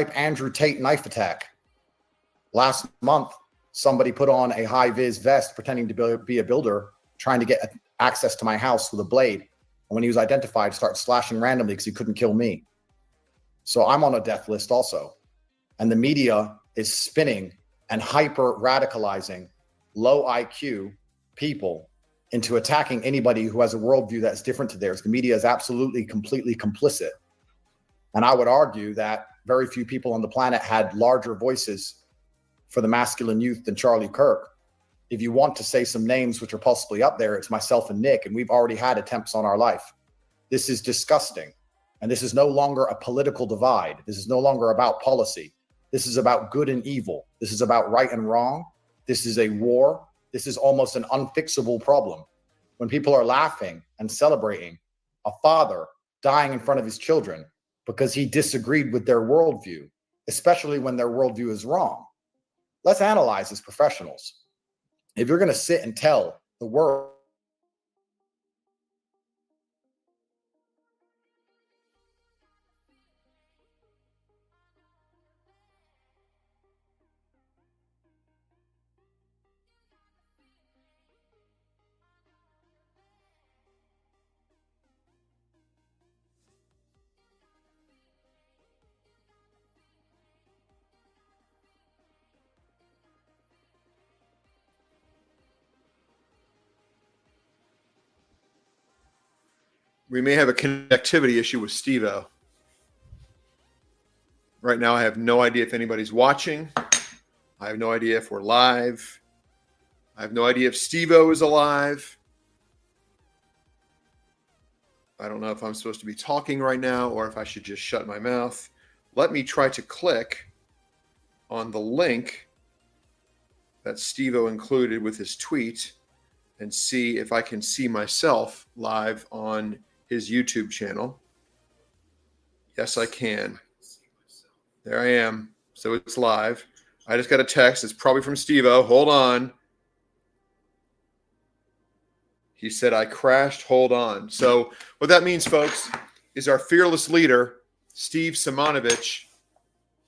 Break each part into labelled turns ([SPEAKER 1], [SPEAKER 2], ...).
[SPEAKER 1] type Andrew Tate knife attack. Last month, somebody put on a high-vis vest pretending to be a builder, trying to get access to my house with a blade. And when he was identified, started slashing randomly because he couldn't kill me. So I'm on a death list also. And the media is spinning and hyper radicalizing low IQ people into attacking anybody who has a worldview that's different to theirs. The media is absolutely, completely complicit. And I would argue that very few people on the planet had larger voices for the masculine youth than Charlie Kirk. If you want to say some names which are possibly up there, it's myself and Nick, and we've already had attempts on our life. This is disgusting. And this is no longer a political divide. This is no longer about policy. This is about good and evil. This is about right and wrong. This is a war. This is almost an unfixable problem. When people are laughing and celebrating a father dying in front of his children because he disagreed with their worldview, especially when their worldview is wrong. Let's analyze as professionals. If you're going to sit and tell the world
[SPEAKER 2] we may have a connectivity issue with Steve-O. Right now, I have no idea if anybody's watching. I have no idea if we're live. I have no idea if Steve-O is alive. I don't know if I'm supposed to be talking right now or if I should just shut my mouth. Let me try to click on the link that Steve-O included with his tweet and see if I can see myself live on his YouTube channel. Yes, I can. There I am. So it's live. I just got a text. It's probably from Steve-O. Hold on. He said, I crashed. Hold on. So what that means, folks, is our fearless leader, Steve Simonovich,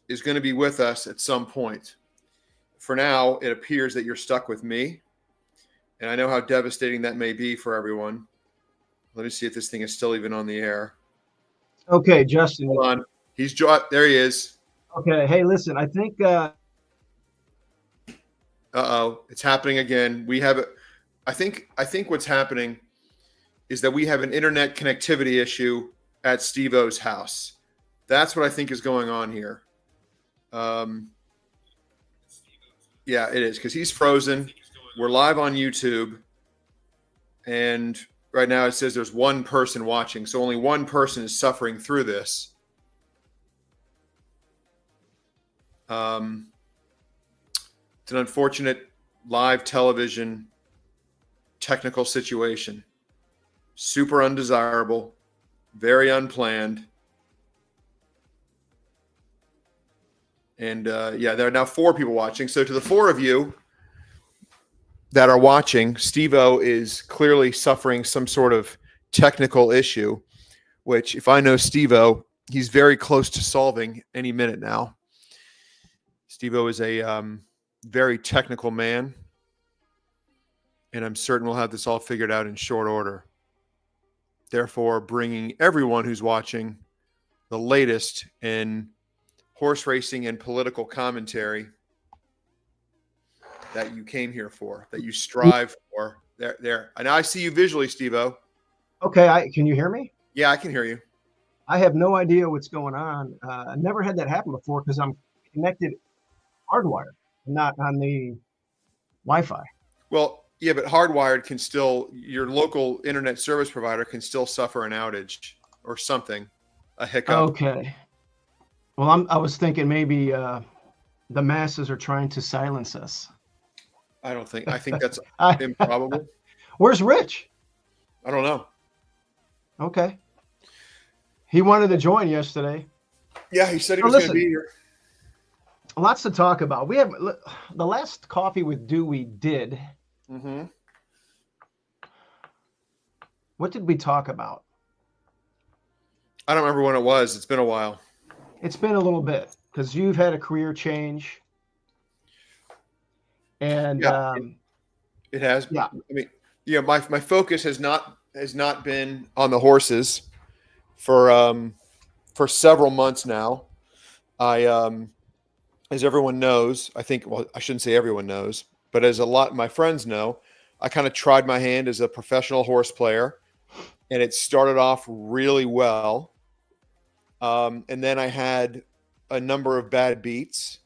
[SPEAKER 2] is going to be with us at some point. For now, it appears that you're stuck with me. And I know how devastating that may be for everyone. Let me see if this thing is still even on the air.
[SPEAKER 3] Okay, Justin.
[SPEAKER 2] Hold on. There he is.
[SPEAKER 3] Okay. Hey, listen, I think
[SPEAKER 2] Uh-oh, it's happening again. We have I think what's happening is that we have an internet connectivity issue at Steve-O's house. That's what I think is going on here. Yeah, it is, because he's frozen. We're live on YouTube. And right now it says there's one person watching. So only one person is suffering through this. It's an unfortunate live television technical situation. Super undesirable, very unplanned. And yeah, there are now 4 people watching. So to the 4 of you that are watching, Steve-O is clearly suffering some sort of technical issue, which if I know Steve-O, he's very close to solving any minute now. Steve-O is a very technical man, and I'm certain we'll have this all figured out in short order. Therefore, bringing everyone who's watching the latest in horse racing and political commentary that you came here for, that you strive for. There. And I see you visually, Steve-O.
[SPEAKER 3] Okay, can you hear me?
[SPEAKER 2] Yeah, I can hear you.
[SPEAKER 3] I have no idea what's going on. I never had that happen before because I'm connected hardwired, not on the Wi-Fi.
[SPEAKER 2] Well, yeah, but hardwired can still, your local internet service provider can still suffer an outage or something, a hiccup.
[SPEAKER 3] Okay. Well, I was thinking maybe the masses are trying to silence us.
[SPEAKER 2] I think that's improbable.
[SPEAKER 3] Where's Rich?
[SPEAKER 2] I don't know.
[SPEAKER 3] Okay. He wanted to join yesterday.
[SPEAKER 2] Yeah, he said he was going to be here.
[SPEAKER 3] Lots to talk about. We have the last Coffee with Dew we did.
[SPEAKER 2] Mm-hmm.
[SPEAKER 3] What did we talk about?
[SPEAKER 2] I don't remember when it was. It's been a while.
[SPEAKER 3] It's been a little bit. because you've had a career change. And
[SPEAKER 2] Yeah, it has.
[SPEAKER 3] yeah,
[SPEAKER 2] I mean, my focus has not been on the horses for several months now. I as everyone knows, I think, well, I shouldn't say everyone knows, but as a lot of my friends know, I kind of tried my hand as a professional horse player, and it started off really well. And then I had a number of bad beats,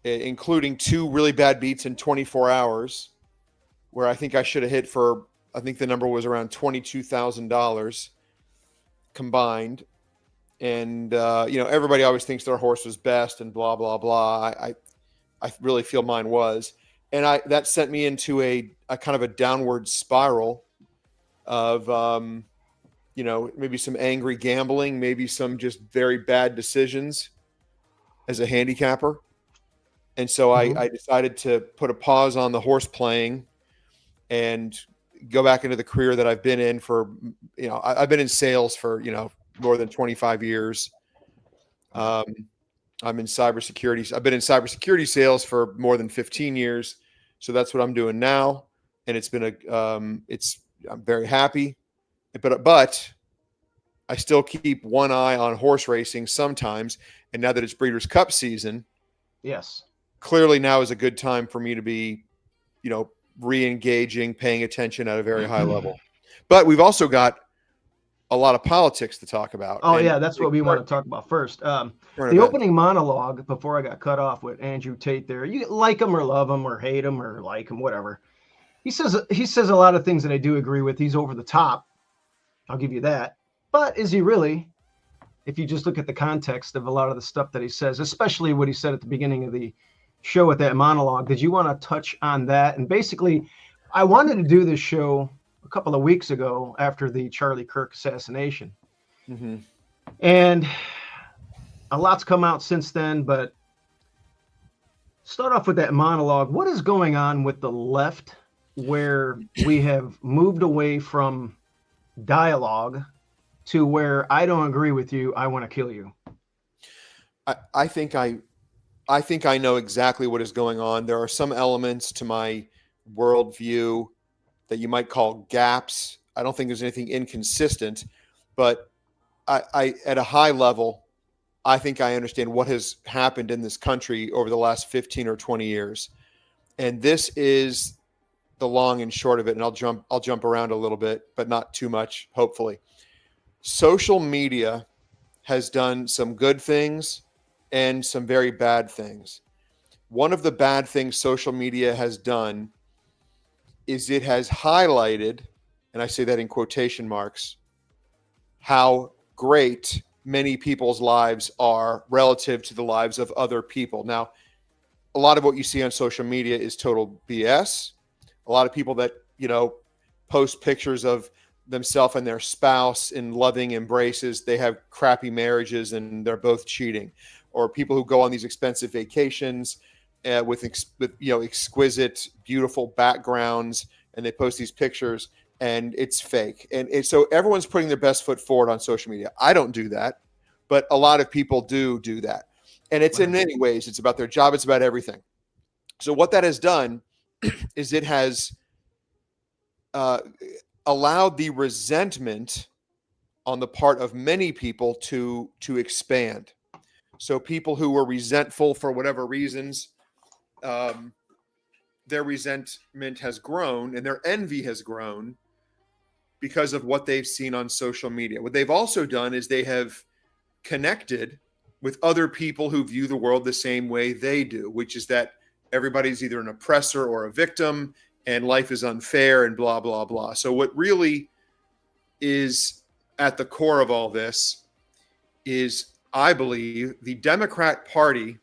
[SPEAKER 2] including 2 really bad beats in 24 hours, where I think I should have hit for, I think the number was around $22,000 combined. And, everybody always thinks their horse was best and blah, blah, blah. I really feel mine was. And that sent me into a kind of a downward spiral of, maybe some angry gambling, maybe some just very bad decisions as a handicapper. And so I decided to put a pause on the horse playing and go back into the career that I've been in for, I've been in sales for, more than 25 years. I'm in cybersecurity. I've been in cybersecurity sales for more than 15 years. So that's what I'm doing now. And it's been I'm very happy, but I still keep one eye on horse racing sometimes. And now that it's Breeders' Cup season,
[SPEAKER 3] yes,
[SPEAKER 2] clearly now is a good time for me to be, re-engaging, paying attention at a very high level. But we've also got a lot of politics to talk about.
[SPEAKER 3] Oh, yeah, that's what we want to talk about first. The opening monologue before I got cut off with Andrew Tate there, you like him or love him or hate him or like him, whatever. He says a lot of things that I do agree with. He's over the top. I'll give you that. But is he really? If you just look at the context of a lot of the stuff that he says, especially what he said at the beginning of the show with that monologue, did you want to touch on that? And basically, I wanted to do this show a couple of weeks ago after the Charlie Kirk assassination.
[SPEAKER 2] Mm-hmm.
[SPEAKER 3] And a lot's come out since then, but start off with that monologue. What is going on with the left where we have moved away from dialogue to where I don't agree with you, I want to kill you?
[SPEAKER 2] I think I know exactly what is going on. There are some elements to my worldview that you might call gaps. I don't think there's anything inconsistent, but I at a high level, I think I understand what has happened in this country over the last 15 or 20 years. And this is the long and short of it. And I'll jump around a little bit, but not too much, hopefully. Social media has done some good things and some very bad things. One of the bad things social media has done is it has highlighted, and I say that in quotation marks, how great many people's lives are relative to the lives of other people. Now, a lot of what you see on social media is total BS. A lot of people that, post pictures of themselves and their spouse in loving embraces, they have crappy marriages and they're both cheating. Or people who go on these expensive vacations with exquisite, beautiful backgrounds, and they post these pictures and it's fake. And so everyone's putting their best foot forward on social media. I don't do that, but a lot of people do that. And it's in many ways, it's about their job. It's about everything. So what that has done is it has allowed the resentment on the part of many people to expand. So people who were resentful for whatever reasons, their resentment has grown and their envy has grown because of what they've seen on social media. What they've also done is they have connected with other people who view the world the same way they do, which is that everybody's either an oppressor or a victim and life is unfair and blah, blah, blah. So what really is at the core of all this is, I believe, the Democrat Party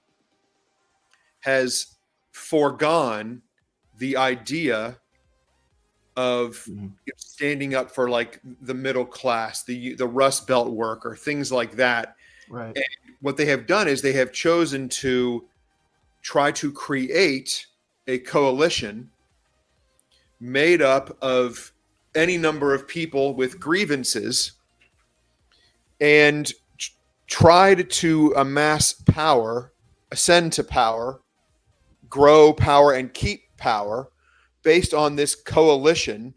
[SPEAKER 2] has foregone the idea of standing up for like the middle class, the Rust Belt worker, things like that.
[SPEAKER 3] Right.
[SPEAKER 2] And what they have done is they have chosen to try to create a coalition made up of any number of people with grievances and tried to amass power, ascend to power, grow power, and keep power based on this coalition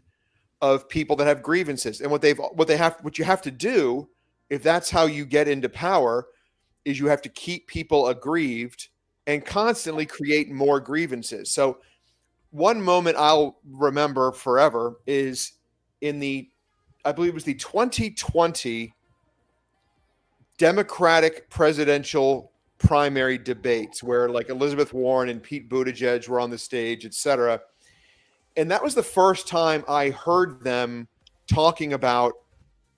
[SPEAKER 2] of people that have grievances. And what you have to do, if that's how you get into power, is you have to keep people aggrieved and constantly create more grievances. So one moment I'll remember forever is I believe it was the 2020 Democratic presidential primary debates, where like Elizabeth Warren and Pete Buttigieg were on the stage, etc. And that was the first time I heard them talking about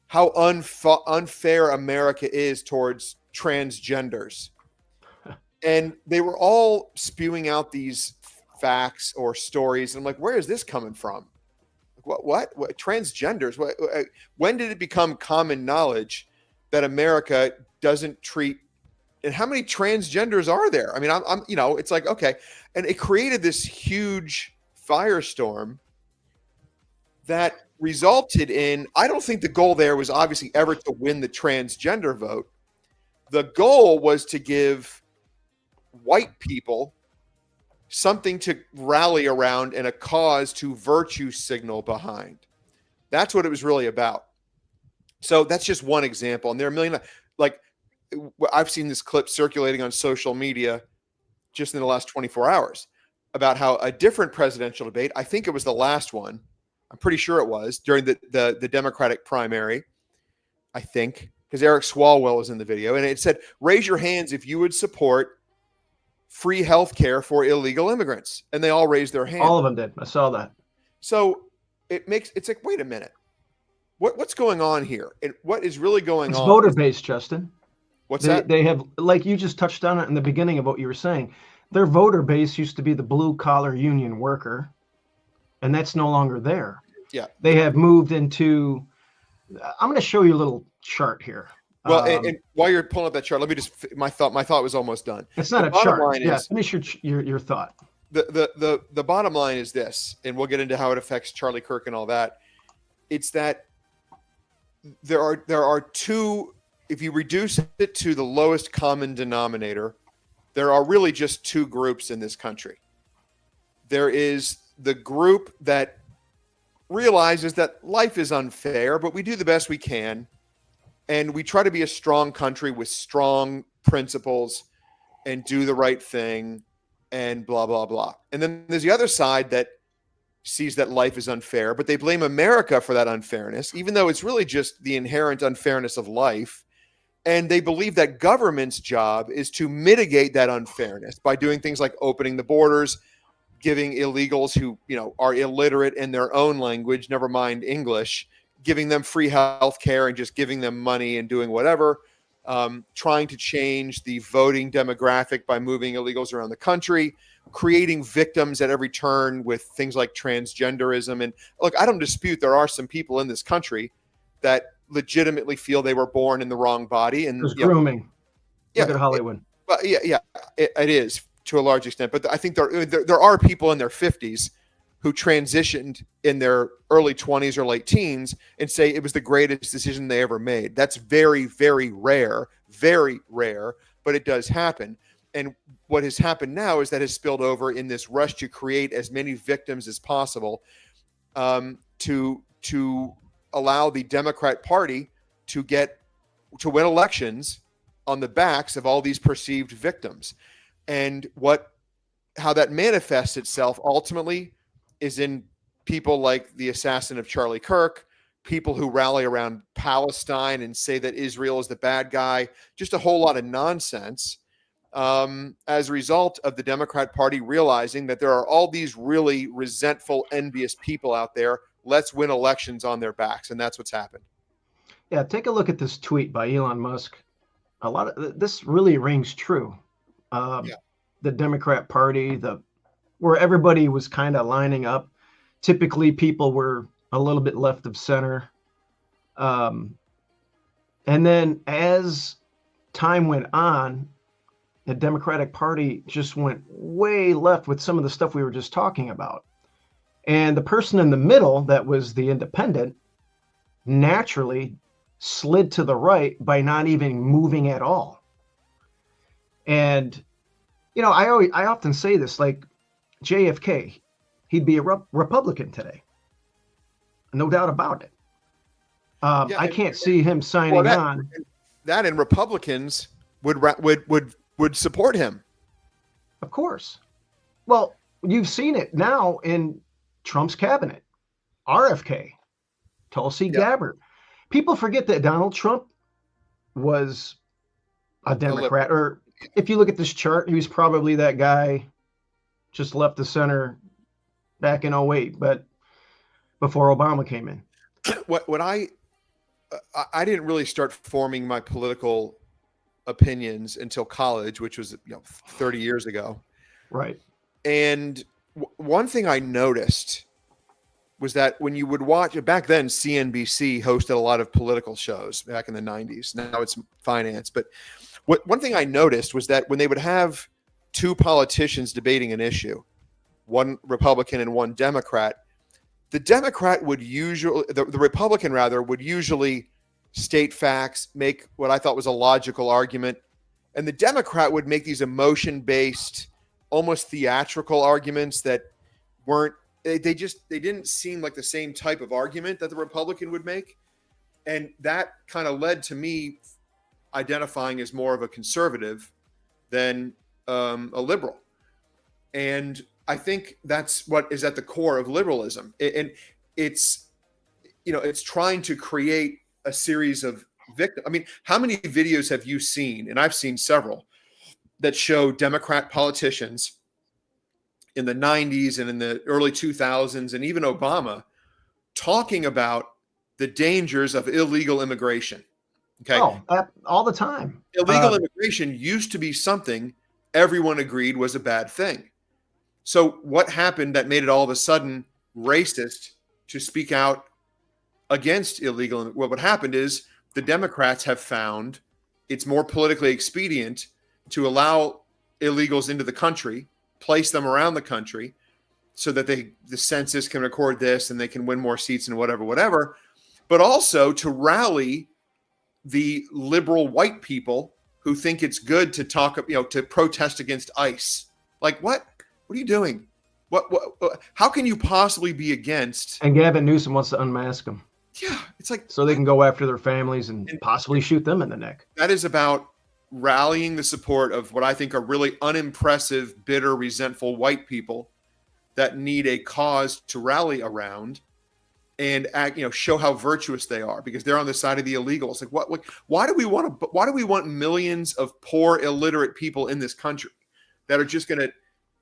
[SPEAKER 2] how unfair America is towards transgenders. And they were all spewing out these facts or stories. And I'm like, where is this coming from? What transgenders? When did it become common knowledge that America doesn't treat? And how many transgenders are there? I mean, I'm it's like, okay. And it created this huge firestorm that resulted in, I don't think the goal there was obviously ever to win the transgender vote. The goal was to give white people something to rally around and a cause to virtue signal behind. That's what it was really about. So that's just one example. And there are a million, like I've seen this clip circulating on social media just in the last 24 hours about how a different presidential debate, I think it was the last one, I'm pretty sure it was, during the Democratic primary, I think, because Eric Swalwell was in the video, and it said, raise your hands if you would support free health care for illegal immigrants. And they all raised their hands.
[SPEAKER 3] All of them did. I saw that.
[SPEAKER 2] So it's like, wait a minute. What's going on here? And what is really going on?
[SPEAKER 3] It's voter based, Justin.
[SPEAKER 2] What's that?
[SPEAKER 3] They have, like you just touched on it in the beginning of what you were saying. Their voter base used to be the blue collar union worker, and that's no longer there.
[SPEAKER 2] Yeah.
[SPEAKER 3] They have moved into, I'm going to show you a little chart here.
[SPEAKER 2] Well, and while you're pulling up that chart, let me just, my thought was almost done.
[SPEAKER 3] It's not a chart. Yeah, finish your thought.
[SPEAKER 2] The bottom line is this, and we'll get into how it affects Charlie Kirk and all that. It's that there are two, if you reduce it to the lowest common denominator, there are really just two groups in this country. There is the group that realizes that life is unfair, but we do the best we can. And we try to be a strong country with strong principles and do the right thing and blah, blah, blah. And then there's the other side that sees that life is unfair, but they blame America for that unfairness, even though it's really just the inherent unfairness of life. And they believe that government's job is to mitigate that unfairness by doing things like opening the borders, giving illegals who, are illiterate in their own language, never mind English, giving them free health care and just giving them money and doing whatever, trying to change the voting demographic by moving illegals around the country, creating victims at every turn with things like transgenderism. And look, I don't dispute there are some people in this country that legitimately feel they were born in the wrong body. And
[SPEAKER 3] there's grooming. Look at Hollywood.
[SPEAKER 2] It is to a large extent. But I think there are people in their 50s who transitioned in their early 20s or late teens and say it was the greatest decision they ever made. That's very, very rare, but it does happen. And what has happened now is that has spilled over in this rush to create as many victims as possible, to allow the Democrat Party to win elections on the backs of all these perceived victims. And how that manifests itself ultimately is in people like the assassin of Charlie Kirk, people who rally around Palestine and say that Israel is the bad guy, just a whole lot of nonsense, as a result of the Democrat Party realizing that there are all these really resentful, envious people out there. Let's win elections on their backs. And that's what's happened.
[SPEAKER 3] Yeah, take a look at this tweet by Elon Musk. A lot of this really rings true. The Democrat Party, where everybody was kind of lining up. Typically, people were a little bit left of center. And then as time went on, the Democratic Party just went way left with some of the stuff we were just talking about. And the person in the middle, that was the independent, naturally slid to the right by not even moving at all. And, I often say this, like JFK, he'd be a Republican today. No doubt about it. I can't see him signing on.
[SPEAKER 2] That and Republicans would support him.
[SPEAKER 3] Of course. Well, you've seen it now in Trump's cabinet. RFK, Tulsi Gabbard. People forget that Donald Trump was a Democrat, or if you look at this chart, he was probably that guy just left the center back in 08, but before Obama came in.
[SPEAKER 2] What I didn't really start forming my political opinions until college, which was 30 years ago.
[SPEAKER 3] Right.
[SPEAKER 2] And one thing I noticed was that when you would watch back then, CNBC hosted a lot of political shows back in the 90s. Now it's finance. But one thing I noticed was that when they would have two politicians debating an issue, one Republican and one Democrat, the Democrat would usually, the Republican rather, would usually state facts, make what I thought was a logical argument. And the Democrat would make these emotion-based, almost theatrical arguments that weren't, they didn't seem like the same type of argument that the Republican would make. And that kind of led to me identifying as more of a conservative than a liberal. And I think that's what is at the core of liberalism. And it's trying to create a series of victims. I mean, how many videos have you seen? And I've seen several that show Democrat politicians in the 90s and in the early 2000s and even Obama talking about the dangers of illegal immigration. Okay.
[SPEAKER 3] Oh, all the time.
[SPEAKER 2] Illegal immigration used to be something everyone agreed was a bad thing. So what happened that made it all of a sudden racist to speak out against illegal? Well, what happened is the Democrats have found it's more politically expedient to allow illegals into the country, place them around the country so that the census can record this and they can win more seats and whatever, but also to rally the liberal white people who think it's good to talk, to protest against ICE. Like, what are you doing? What how can you possibly be against?
[SPEAKER 3] And Gavin Newsom wants to unmask them.
[SPEAKER 2] Yeah. It's like,
[SPEAKER 3] so they can go after their families and possibly shoot them in the neck.
[SPEAKER 2] That is about rallying the support of what I think are really unimpressive, bitter, resentful white people that need a cause to rally around and act, show how virtuous they are because they're on the side of the illegals. Like why do we want millions of poor, illiterate people in this country that are just going to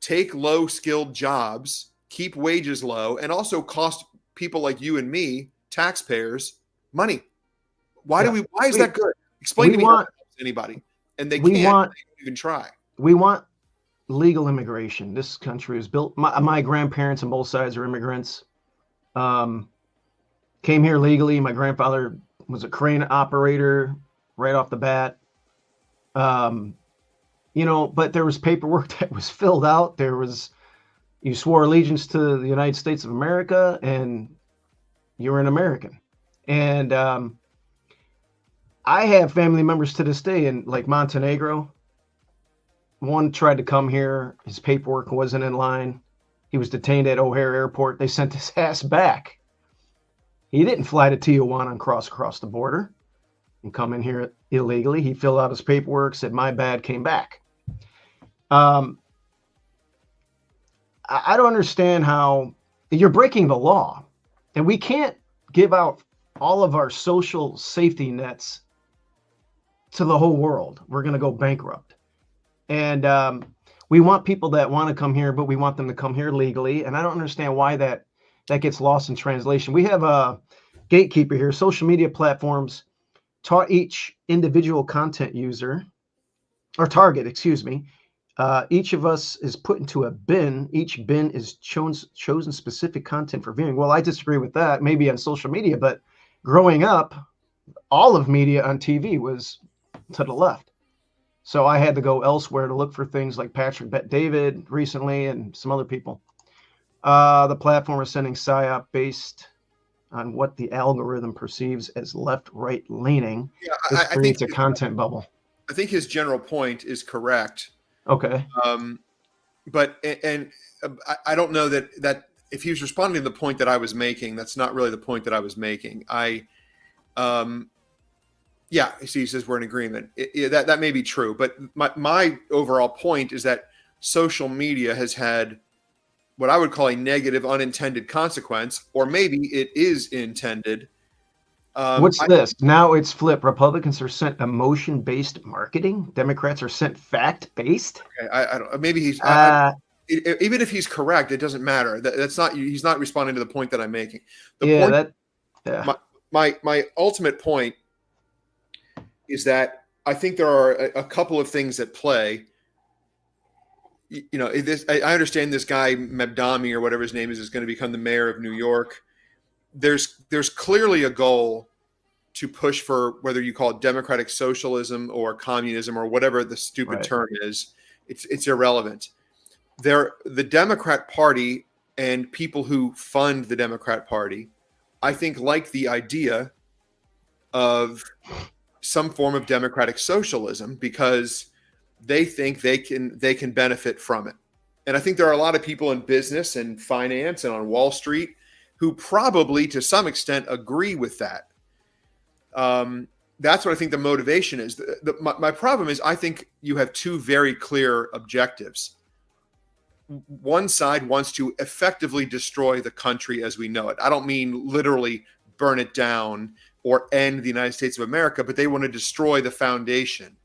[SPEAKER 2] take low skilled jobs, keep wages low, and also cost people like you and me, taxpayers, money? Why is that good? Explain to me how it helps anybody. And they can't even try.
[SPEAKER 3] We want legal immigration. This country is built. My grandparents on both sides are immigrants. Came here legally. My grandfather was a crane operator right off the bat. But there was paperwork that was filled out. You swore allegiance to the United States of America and you're an American. And I have family members to this day in like Montenegro. One tried to come here. His paperwork wasn't in line. He was detained at O'Hare Airport. They sent his ass back. He didn't fly to Tijuana and cross across the border and come in here illegally. He filled out his paperwork, said, my bad, came back. I don't understand how you're breaking the law. And we can't give out all of our social safety nets to the whole world. We're going to go bankrupt. And we want people that want to come here, but we want them to come here legally. And I don't understand why that gets lost in translation. We have a gatekeeper here. Social media platforms taught each individual content user, or target, excuse me. Each of us is put into a bin. Each bin is chosen specific content for viewing. Well, I disagree with that, maybe on social media, but growing up, all of media on TV was to the left. So I had to go elsewhere to look for things like Patrick Bet-David recently and some other people. The platform is sending PSYOP-based on what the algorithm perceives as left-right leaning.
[SPEAKER 2] Yeah,
[SPEAKER 3] This
[SPEAKER 2] I think
[SPEAKER 3] creates a content bubble.
[SPEAKER 2] I think his general point is correct.
[SPEAKER 3] Okay.
[SPEAKER 2] But I don't know that if he was responding to the point that I was making, that's not really the point that I was making. Yeah, he says we're in agreement. That may be true, but my overall point is that social media has had what I would call a negative unintended consequence, or maybe it is intended.
[SPEAKER 3] What's this? Now it's flipped. Republicans are sent emotion-based marketing. Democrats are sent fact-based.
[SPEAKER 2] Okay, I don't. Maybe he's. Even if he's correct, it doesn't matter. That's not. He's not responding to the point that I'm making. My ultimate point is that I think there are a couple of things at play. You know, I understand this guy Mabdami or whatever his name is going to become the mayor of New York. There's clearly a goal to push for, whether you call it democratic socialism or communism or whatever the stupid term is. It's irrelevant. The Democrat Party and people who fund the Democrat Party, I think, like the idea of some form of democratic socialism because they think they can benefit from it. And I think there are a lot of people in business and finance and on Wall Street who probably to some extent agree with that. That's what I think the motivation is. My problem is I think you have two very clear objectives. One side wants to effectively destroy the country as we know it. I don't mean literally burn it down or end the United States of America, but they want to destroy the foundation.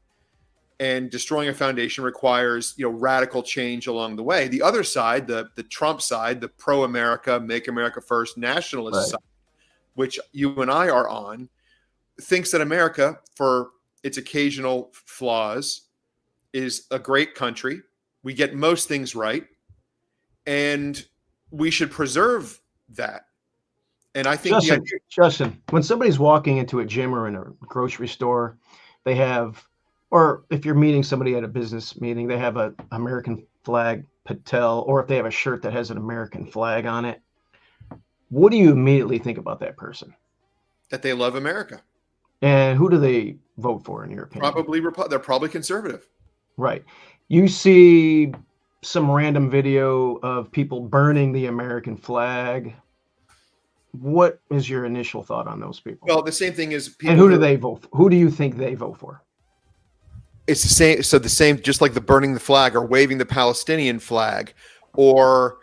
[SPEAKER 2] And destroying a foundation requires, radical change along the way. The other side, the Trump side, the pro-America, make America first nationalist side, which you and I are on, thinks that America, for its occasional flaws, is a great country. We get most things right, and we should preserve that. And I think
[SPEAKER 3] Justin, when somebody's walking into a gym or in a grocery store, they have, or if you're meeting somebody at a business meeting, they have an American flag patel, or if they have a shirt that has an American flag on it. What do you immediately think about that person?
[SPEAKER 2] That they love America.
[SPEAKER 3] And who do they vote for, in your opinion?
[SPEAKER 2] They're probably conservative.
[SPEAKER 3] Right. You see some random video of people burning the American flag. What is your initial thought on those people?
[SPEAKER 2] Well, the same thing is people.
[SPEAKER 3] And who do they vote for? Who do you think they vote for?
[SPEAKER 2] It's the same. So the same, just like the burning the flag or waving the Palestinian flag or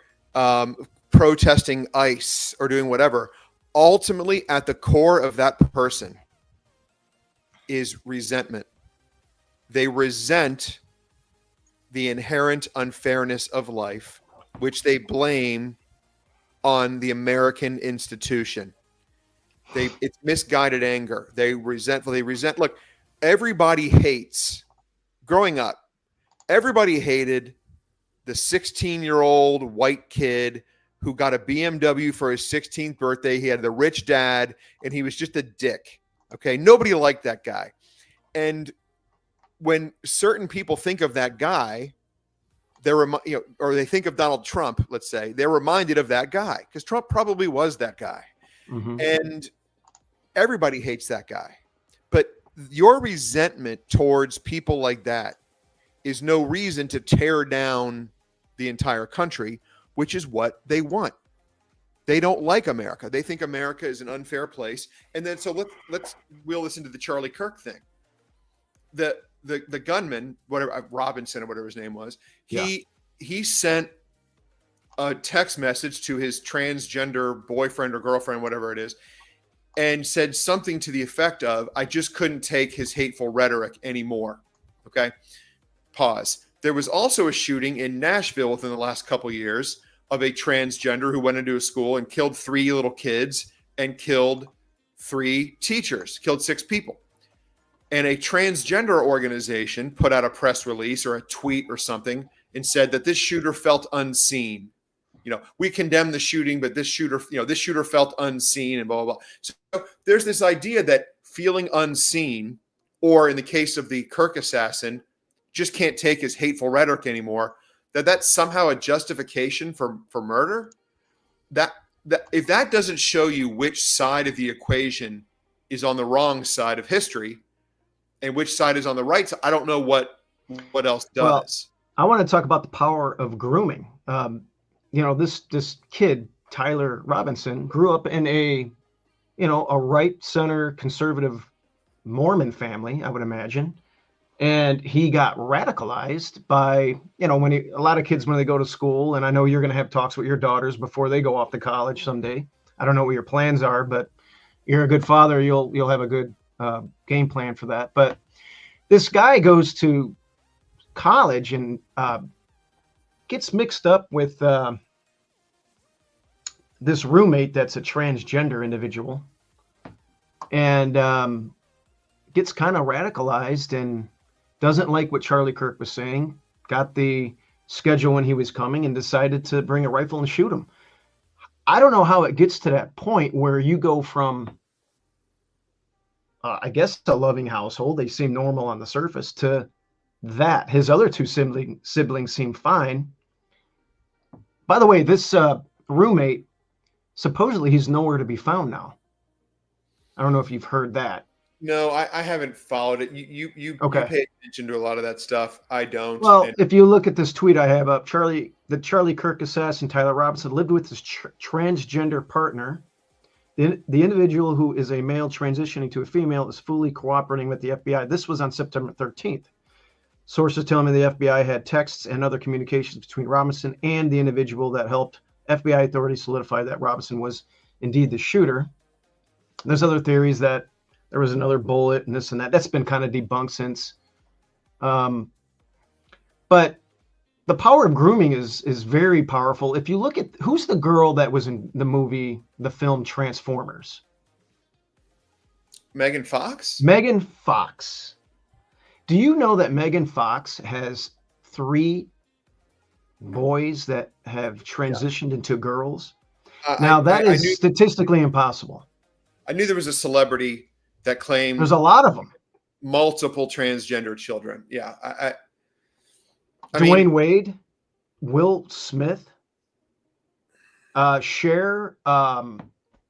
[SPEAKER 2] protesting ICE or doing whatever. Ultimately, at the core of that person is resentment. They resent the inherent unfairness of life, which they blame on the American institution. It's misguided anger. They resent. Look, everybody hates. Growing up, everybody hated the 16-year-old white kid who got a BMW for his 16th birthday. He had the rich dad, and he was just a dick. Okay, nobody liked that guy. And when certain people think of that guy, or they think of Donald Trump, let's say, they're reminded of that guy because Trump probably was that guy. Mm-hmm. And everybody hates that guy. But your resentment towards people like that is no reason to tear down the entire country, which is what they want. They don't like America. They think America is an unfair place. And then so we'll listen to the Charlie Kirk thing. The gunman, whatever, Robinson or whatever his name was, he sent a text message to his transgender boyfriend or girlfriend, whatever it is, and said something to the effect of, I just couldn't take his hateful rhetoric anymore. Okay. Pause. There was also a shooting in Nashville within the last couple of years of a transgender who went into a school and killed 3 little kids and killed 3 teachers, killed 6 people. And a transgender organization put out a press release or a tweet or something and said that this shooter felt unseen. We condemn the shooting, but this shooter felt unseen and blah, blah, blah. So there's this idea that feeling unseen, or in the case of the Kirk assassin, just can't take his hateful rhetoric anymore, that's somehow a justification for murder. if that doesn't show you which side of the equation is on the wrong side of history and which side is on the right side, I don't know what else
[SPEAKER 3] Well,
[SPEAKER 2] does.
[SPEAKER 3] I want to talk about the power of grooming. This kid, Tyler Robinson, grew up in a right center conservative Mormon family, I would imagine. And he got radicalized by, a lot of kids, when they go to school, and I know you're going to have talks with your daughters before they go off to college someday. I don't know what your plans are, but you're a good father. You'll have a good game plan for that. But this guy goes to college and gets mixed up with this roommate that's a transgender individual, and gets kind of radicalized and doesn't like what Charlie Kirk was saying, got the schedule when he was coming, and decided to bring a rifle and shoot him. I don't know how it gets to that point where you go from, I guess, a loving household, they seem normal on the surface, to that. His other two siblings seem fine. By the way, this roommate, supposedly he's nowhere to be found now. I don't know if you've heard that.
[SPEAKER 2] No, I haven't followed it. You pay attention to a lot of that stuff. I don't.
[SPEAKER 3] Well, if you look at this tweet I have up, the Charlie Kirk assassin, Tyler Robinson, lived with his transgender partner. The individual, who is a male transitioning to a female, is fully cooperating with the FBI. This was on September 13th. Sources tell me the FBI had texts and other communications between Robinson and the individual that helped FBI authorities solidify that Robinson was indeed the shooter. There's other theories that there was another bullet and this and that. That's been kind of debunked since. But the power of grooming is very powerful. If you look at who's the girl that was in the film Transformers?
[SPEAKER 2] Megan Fox?
[SPEAKER 3] Megan Fox. Do you know that Megan Fox has 3 boys that have transitioned into girls? Now, that is statistically impossible.
[SPEAKER 2] I knew there was a celebrity that claimed
[SPEAKER 3] there's a lot of them.
[SPEAKER 2] Multiple transgender children. Yeah.
[SPEAKER 3] Dwayne Wade, Will Smith, Cher,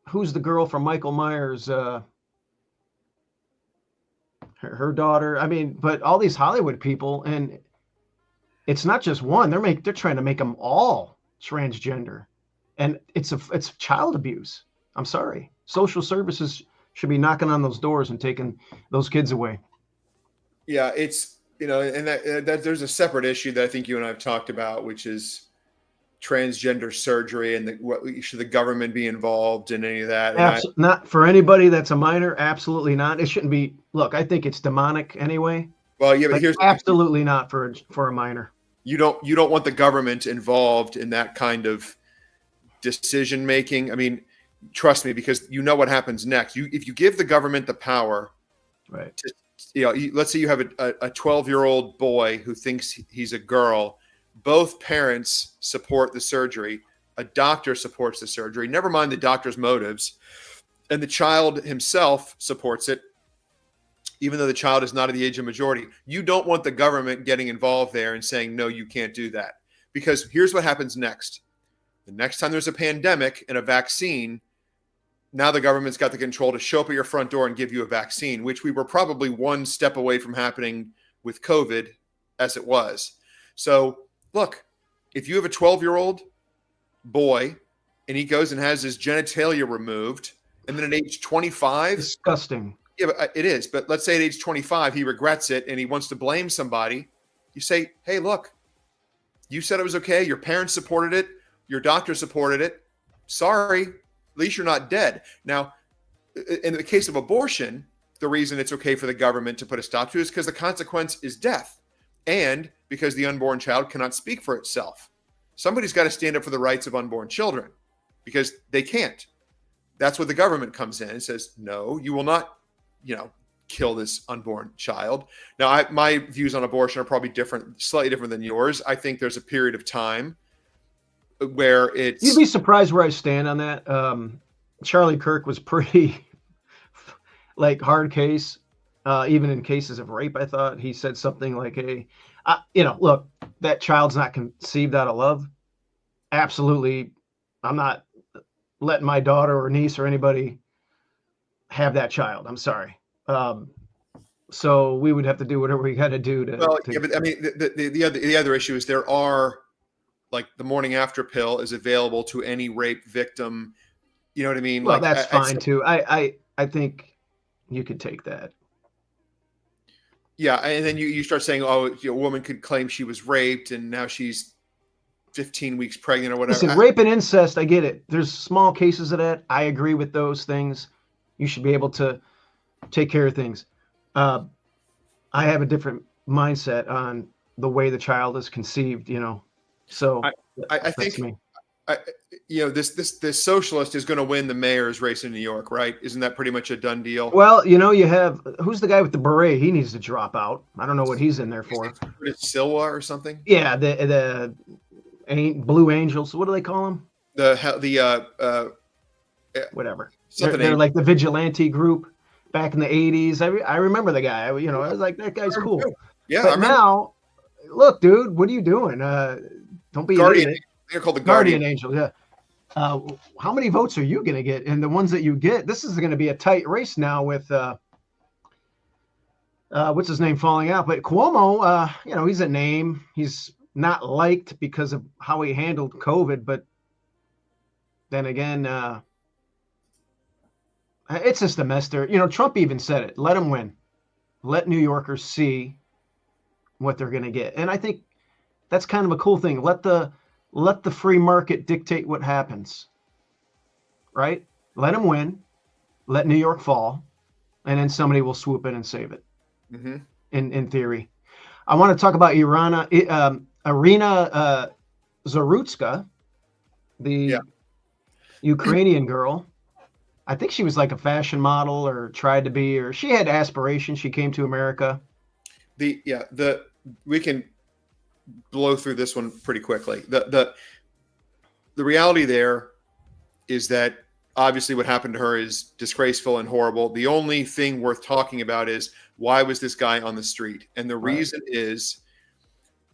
[SPEAKER 3] who's the girl from Michael Myers, her daughter. I mean, but all these Hollywood people, and it's not just one. They're trying to make them all transgender, and it's child abuse. I'm sorry. Social services should be knocking on those doors and taking those kids away.
[SPEAKER 2] Yeah, it's and that there's a separate issue that I think you and I have talked about, which is transgender surgery and should the government be involved in any of that?
[SPEAKER 3] Not for anybody that's a minor. Absolutely not. It shouldn't be. Look, I think it's demonic anyway.
[SPEAKER 2] Well, yeah, but here's
[SPEAKER 3] absolutely not for a minor.
[SPEAKER 2] You don't want the government involved in that kind of decision making. I mean, trust me, because you know what happens next. If you give the government the power,
[SPEAKER 3] right?
[SPEAKER 2] Let's say you have a 12-year-old boy who thinks he's a girl. Both parents support the surgery. A doctor supports the surgery. Never mind the doctor's motives, and the child himself supports it, even though the child is not at the age of majority. You don't want the government getting involved there and saying, no, you can't do that. Because here's what happens next. The next time there's a pandemic and a vaccine, now the government's got the control to show up at your front door and give you a vaccine, which we were probably one step away from happening with COVID as it was. So look, if you have a 12-year-old boy and he goes and has his genitalia removed, and then at age 25,
[SPEAKER 3] disgusting.
[SPEAKER 2] Yeah, but it is. But let's say at age 25, he regrets it and he wants to blame somebody. You say, hey, look, you said it was okay. Your parents supported it. Your doctor supported it. Sorry, at least you're not dead. Now, in the case of abortion, the reason it's okay for the government to put a stop to it is because the consequence is death, and because the unborn child cannot speak for itself. Somebody's got to stand up for the rights of unborn children because they can't. That's where the government comes in and says, no, you will not, kill this unborn child. Now, my views on abortion are probably slightly different than yours. I think there's a period of time where it's...
[SPEAKER 3] You'd be surprised where I stand on that. Charlie Kirk was pretty hard case, even in cases of rape. I thought he said something like, hey, look, that child's not conceived out of love. Absolutely. I'm not letting my daughter or niece or anybody have that child. I'm sorry. So we would have to do whatever we got to do to.
[SPEAKER 2] Well, yeah, but I mean, the other issue is there are, like, the morning after pill is available to any rape victim. You know what I mean?
[SPEAKER 3] Well,
[SPEAKER 2] like,
[SPEAKER 3] that's fine too. I think you could take that.
[SPEAKER 2] Yeah, and then you start saying, oh, a woman could claim she was raped and now she's 15 weeks pregnant or whatever.
[SPEAKER 3] Listen, rape and incest, I get it. There's small cases of that. I agree with those things. You should be able to take care of things. I have a different mindset on the way the child is conceived, So
[SPEAKER 2] I think this socialist is going to win the mayor's race in New York, right? Isn't that pretty much a done deal?
[SPEAKER 3] Well, you have, who's the guy with the beret? He needs to drop out. I don't know what he's in there for.
[SPEAKER 2] It's Silwa or something?
[SPEAKER 3] Yeah, the Blue Angels. What do they call them? Whatever. They're like the vigilante group back in the 80s. I remember the guy. I was like, that guy's cool.
[SPEAKER 2] Yeah,
[SPEAKER 3] but now, look, dude, what are you doing? Don't be
[SPEAKER 2] Guardian.
[SPEAKER 3] an idiot.
[SPEAKER 2] They're called the
[SPEAKER 3] Guardian Angel. Yeah. How many votes are you going to get? And the ones that you get, this is going to be a tight race now with what's his name falling out. But Cuomo, he's a name. He's not liked because of how he handled COVID. But then again, it's just a mess there. Trump even said it. Let him win. Let New Yorkers see what they're going to get. And I think that's kind of a cool thing. Let the free market dictate what happens, right? Let them win, let New York fall, and then somebody will swoop in and save it.
[SPEAKER 2] Mm-hmm.
[SPEAKER 3] In theory, I want to talk about Irina Zarutska, the Ukrainian girl. I think she was like a fashion model or tried to be, or she had aspirations. She came to America.
[SPEAKER 2] We can blow through this one pretty quickly. The reality there is that obviously what happened to her is disgraceful and horrible. The only thing worth talking about is, why was this guy on the street? And the reason is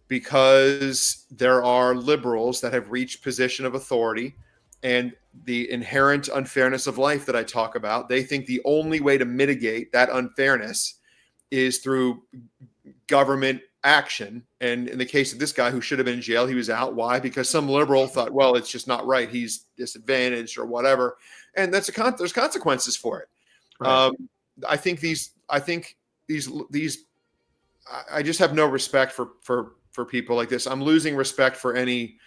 [SPEAKER 2] because there are liberals that have reached position of authority, and the inherent unfairness of life that I talk about, they think the only way to mitigate that unfairness is through government action. And in the case of this guy who should have been in jail, he was out. Why? Because some liberal thought, well, it's just not right. He's disadvantaged or whatever. And there's consequences for it. Right. I just have no respect for people like this. I'm losing respect for any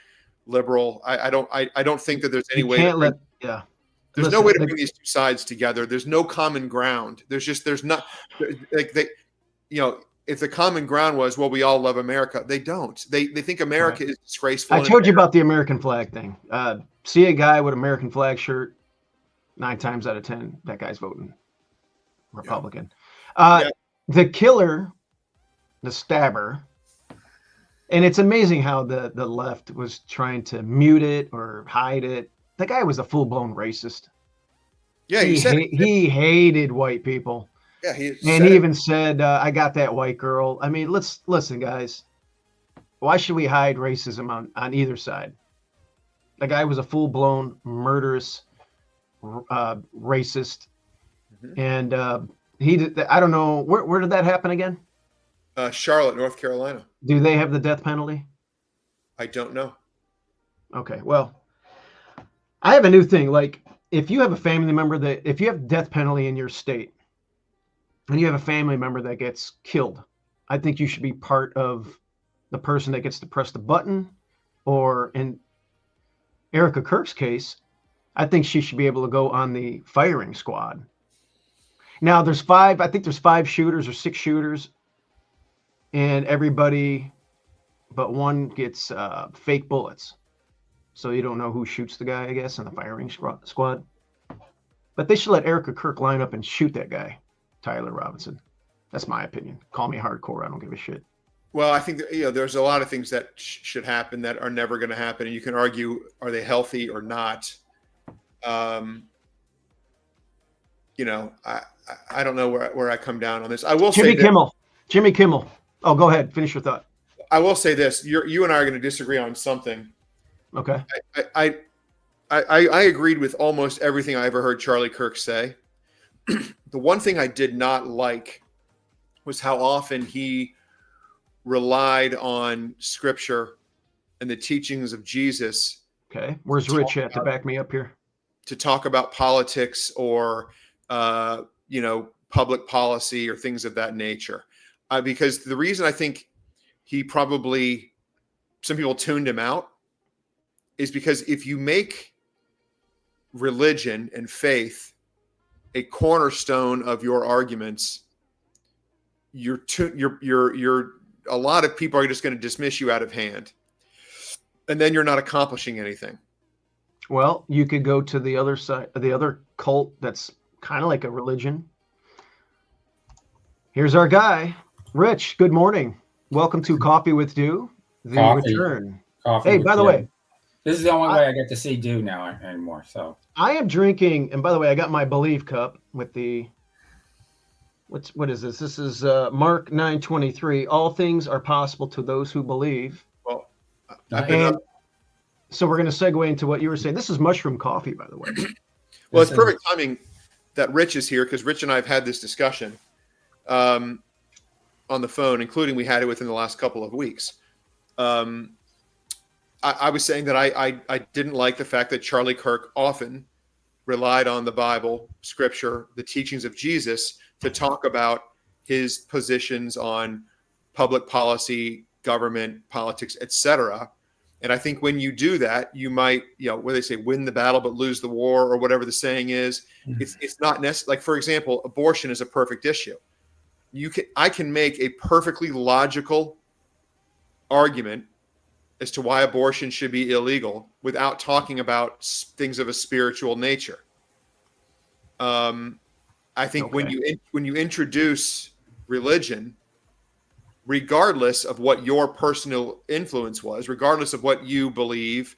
[SPEAKER 2] liberal. I don't think that there's any way. There's no way to bring these two sides together. There's no common ground. There's not like if the common ground was, well, we all love America, they don't. They think America is disgraceful.
[SPEAKER 3] I told you about the American flag thing. See a guy with American flag shirt, 9 times out of 10, that guy's voting Republican. The killer, the stabber, and it's amazing how the left was trying to mute it or hide it. The guy was a full-blown racist. Yeah, he hated white people.
[SPEAKER 2] Yeah, he
[SPEAKER 3] even said, "I got that white girl." I mean, listen, guys. Why should we hide racism on either side? The guy was a full-blown murderous racist, and he did. I don't know where did that happen again?
[SPEAKER 2] Charlotte, North Carolina.
[SPEAKER 3] Do they have the death penalty?
[SPEAKER 2] I don't know.
[SPEAKER 3] Okay, well, I have a new thing. Like, if you have a family member if you have death penalty in your state, and you have a family member that gets killed, I think you should be part of the person that gets to press the button. Or in Erica Kirk's case, I think she should be able to go on the firing squad. Now, there's 5 shooters or 6 shooters, and everybody but one gets fake bullets. So you don't know who shoots the guy, I guess, in the firing squad. But they should let Erica Kirk line up and shoot that guy, Tyler Robinson. That's my opinion. Call me hardcore. I don't give a shit.
[SPEAKER 2] Well, I think that, there's a lot of things that should happen that are never going to happen. And you can argue, are they healthy or not? I don't know where I come down on this. I will say
[SPEAKER 3] Jimmy Kimmel. Oh, go ahead. Finish your thought.
[SPEAKER 2] I will say this. You and I are going to disagree on something.
[SPEAKER 3] Okay.
[SPEAKER 2] I agreed with almost everything I ever heard Charlie Kirk say. The one thing I did not like was how often he relied on scripture and the teachings of Jesus.
[SPEAKER 3] Okay. Where's Rich at to back me up here?
[SPEAKER 2] To talk about politics or, public policy or things of that nature. Because the reason I think some people tuned him out is because if you make religion and faith a cornerstone of your arguments, you're a lot of people are just going to dismiss you out of hand, and then you're not accomplishing anything.
[SPEAKER 3] Well, you could go to the other side, the other cult that's kind of like a religion. Here's our guy, Rich. Good morning. Welcome to Coffee with Dew, the return. Hey, by the way,
[SPEAKER 4] this is the only way I get to see Dew now anymore. So
[SPEAKER 3] I am drinking, and by the way, I got my Believe cup with the what is this? This is Mark 9:23. All things are possible to those who believe.
[SPEAKER 2] Well,
[SPEAKER 3] so we're going to segue into what you were saying. This is mushroom coffee, by the way.
[SPEAKER 2] Well, it's perfect timing that Rich is here because Rich and I have had this discussion on the phone, including we had it within the last couple of weeks. I was saying that I didn't like the fact that Charlie Kirk often relied on the Bible, scripture, the teachings of Jesus to talk about his positions on public policy, government, politics, etc. And I think when you do that, you might, where they say win the battle but lose the war, or whatever the saying is. Mm-hmm. It's not necessary. Like, for example, abortion is a perfect issue. I can make a perfectly logical argument as to why abortion should be illegal without talking about things of a spiritual nature. I think when you introduce religion, regardless of what your personal influence was, regardless of what you believe,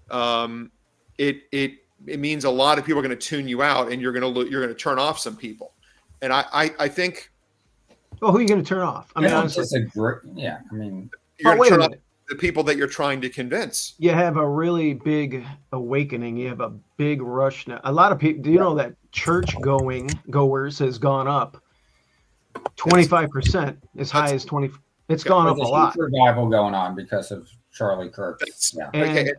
[SPEAKER 2] it means a lot of people are going to tune you out, and you're going to turn off some people. And I think.
[SPEAKER 3] Well, who are you going to turn off? I mean, honestly,
[SPEAKER 4] yeah. I mean,
[SPEAKER 2] you're going to turn off the people that you're trying to convince.
[SPEAKER 3] You have a really big awakening. You have a big rush now. A lot of people. Do you know that church goers has gone up 25%, as high as 20? It's gone up a lot.
[SPEAKER 4] Revival going on because of Charlie Kirk.
[SPEAKER 3] And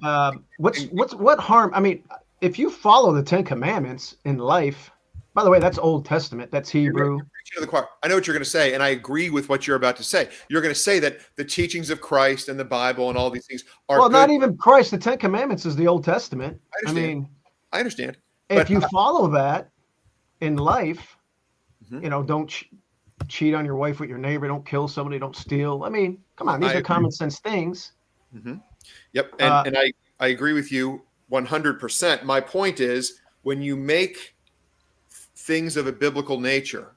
[SPEAKER 3] what harm? I mean, if you follow the 10 Commandments in life. By the way, that's Old Testament. That's Hebrew.
[SPEAKER 2] You're preaching to the choir. I know what you're going to say, and I agree with what you're about to say. You're going to say that the teachings of Christ and the Bible and all these things are good.
[SPEAKER 3] Not even Christ. The 10 Commandments is the Old Testament.
[SPEAKER 2] I understand.
[SPEAKER 3] If you follow that in life, don't cheat on your wife with your neighbor, don't kill somebody, don't steal. I mean, come on, these are common sense things.
[SPEAKER 2] Mm-hmm. Yep, and I agree with you 100%. My point is, when you make things of a biblical nature,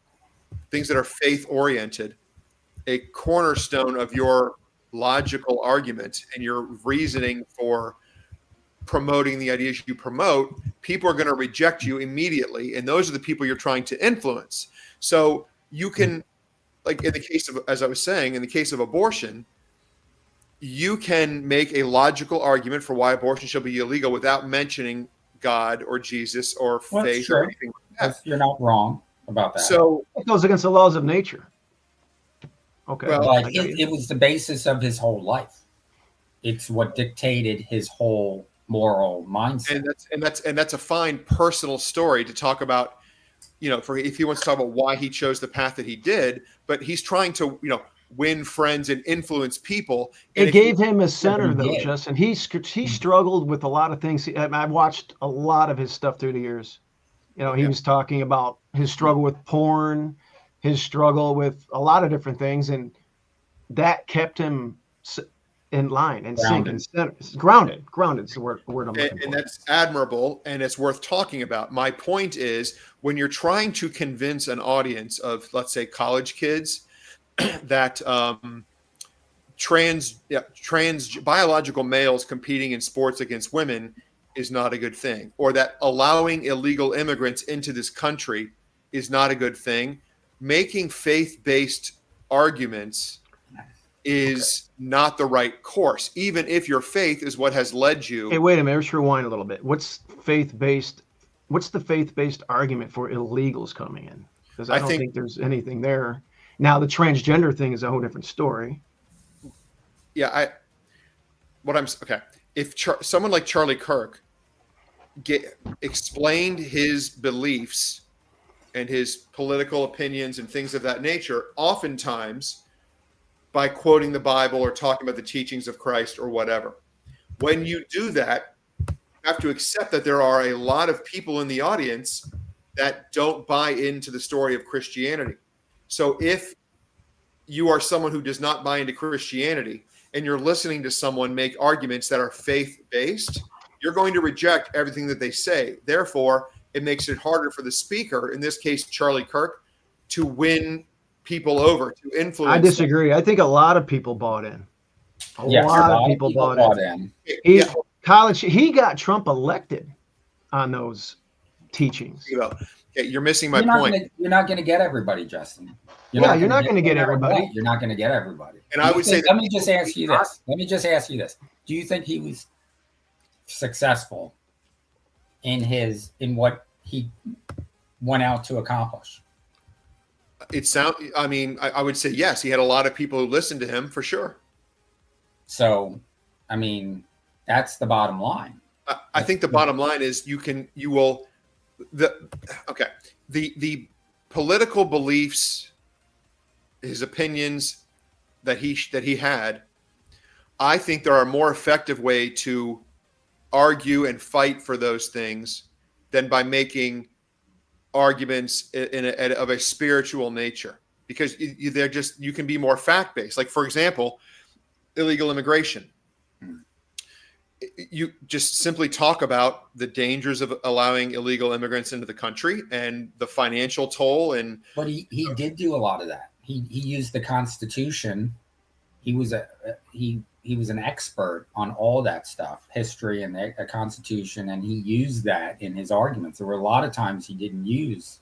[SPEAKER 2] things that are faith-oriented, a cornerstone of your logical argument and your reasoning for promoting the ideas you promote, people are going to reject you immediately, and those are the people you're trying to influence. So you can, like in the case of, as I was saying, in the case of abortion, you can make a logical argument for why abortion should be illegal without mentioning God or Jesus or faith or anything like that.
[SPEAKER 4] You're not wrong about that.
[SPEAKER 2] So
[SPEAKER 3] it goes against the laws of nature. Okay.
[SPEAKER 4] Well, it was the basis of his whole life. It's what dictated his whole moral mindset.
[SPEAKER 2] And that's a fine personal story to talk about, for if he wants to talk about why he chose the path that he did, but he's trying to, win friends and influence people.
[SPEAKER 3] It gave him a center, though, Justin. He struggled with a lot of things. I've watched a lot of his stuff through the years. He was talking about his struggle with porn, his struggle with a lot of different things, and that kept him in line and grounded. Grounded is the word I'm looking for.
[SPEAKER 2] And that's admirable, and it's worth talking about. My point is, when you're trying to convince an audience of, let's say, college kids that trans biological males competing in sports against women is not a good thing, or that allowing illegal immigrants into this country is not a good thing, making faith-based arguments is not the right course, even if your faith is what has led you.
[SPEAKER 3] Hey, wait a minute. Let's rewind a little bit. What's the faith-based argument for illegals coming in? Because I don't think there's anything there. Now, the transgender thing is a whole different story.
[SPEAKER 2] Yeah, okay. If someone like Charlie Kirk explained his beliefs and his political opinions and things of that nature, oftentimes by quoting the Bible or talking about the teachings of Christ or whatever. When you do that, you have to accept that there are a lot of people in the audience that don't buy into the story of Christianity. So if you are someone who does not buy into Christianity and you're listening to someone make arguments that are faith-based, you're going to reject everything that they say. Therefore, it makes it harder for the speaker, in this case, Charlie Kirk, to win people over, to influence. I
[SPEAKER 3] disagree. I think a lot of people bought in. A lot of people bought in. He got Trump elected on those teachings.
[SPEAKER 2] You're missing my point.
[SPEAKER 4] You're not going to get everybody, Justin.
[SPEAKER 3] You're not going to get everybody.
[SPEAKER 4] You're not going to get everybody.
[SPEAKER 2] And I would say,
[SPEAKER 4] let me just ask you this. Do you think he was successful in what he went out to accomplish?
[SPEAKER 2] I would say yes. He had a lot of people who listened to him for sure.
[SPEAKER 4] So, I mean, that's the bottom line.
[SPEAKER 2] I think the bottom line is the political beliefs, his opinions that he had. I think there are a more effective way to argue and fight for those things than by making arguments of a spiritual nature, because you can be more fact-based. Like, for example, illegal immigration. You just simply talk about the dangers of allowing illegal immigrants into the country and the financial toll.
[SPEAKER 4] But he did do a lot of that. He used the Constitution. He was an expert on all that stuff, history and the Constitution, and he used that in his arguments. There were a lot of times he didn't use,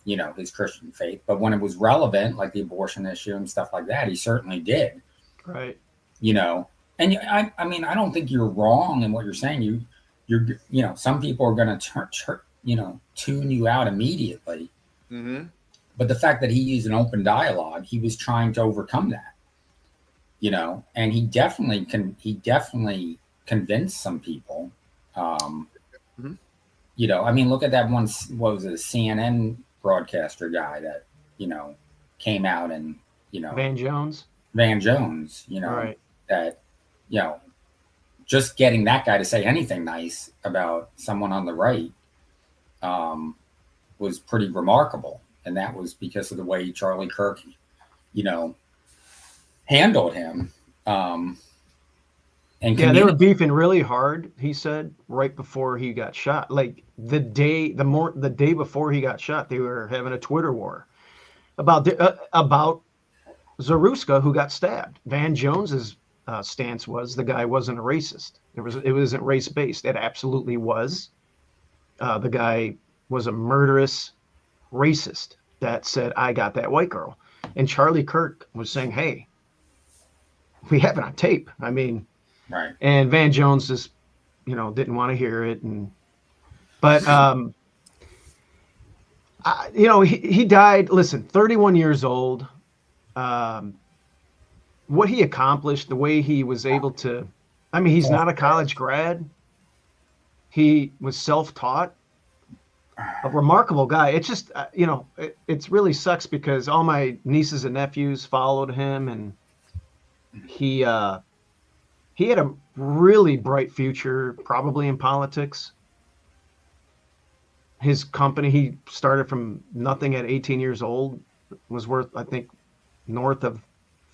[SPEAKER 4] his Christian faith, but when it was relevant, like the abortion issue and stuff like that, he certainly did.
[SPEAKER 3] Right.
[SPEAKER 4] And I don't think you're wrong in what you're saying. You're some people are going to tune you out immediately.
[SPEAKER 2] Mm-hmm.
[SPEAKER 4] But the fact that he used an open dialogue, he was trying to overcome that. And he definitely convinced some people.
[SPEAKER 2] Mm-hmm.
[SPEAKER 4] Look at that one. What was it? A CNN broadcaster guy that came out and
[SPEAKER 3] Van Jones.
[SPEAKER 4] Right. That just getting that guy to say anything nice about someone on the right was pretty remarkable, and that was because of the way Charlie Kirk, handled him.
[SPEAKER 3] They were beefing really hard, he said, right before he got shot. Like the day before he got shot, they were having a Twitter war about Zaruska, who got stabbed. Van Jones's stance was the guy wasn't a racist. It wasn't race-based. It absolutely was. The guy was a murderous racist that said, "I got that white girl." And Charlie Kirk was saying, "Hey, we have it on tape." I mean,
[SPEAKER 4] right.
[SPEAKER 3] And Van Jones just, didn't want to hear it. He died. Listen, 31 years old. What he accomplished, the way he was able to, he's not a college grad. He was self-taught, a remarkable guy. It's just, it really sucks because all my nieces and nephews followed him, and he had a really bright future, probably in politics. His company, he started from nothing at 18 years old, was worth, I think, north of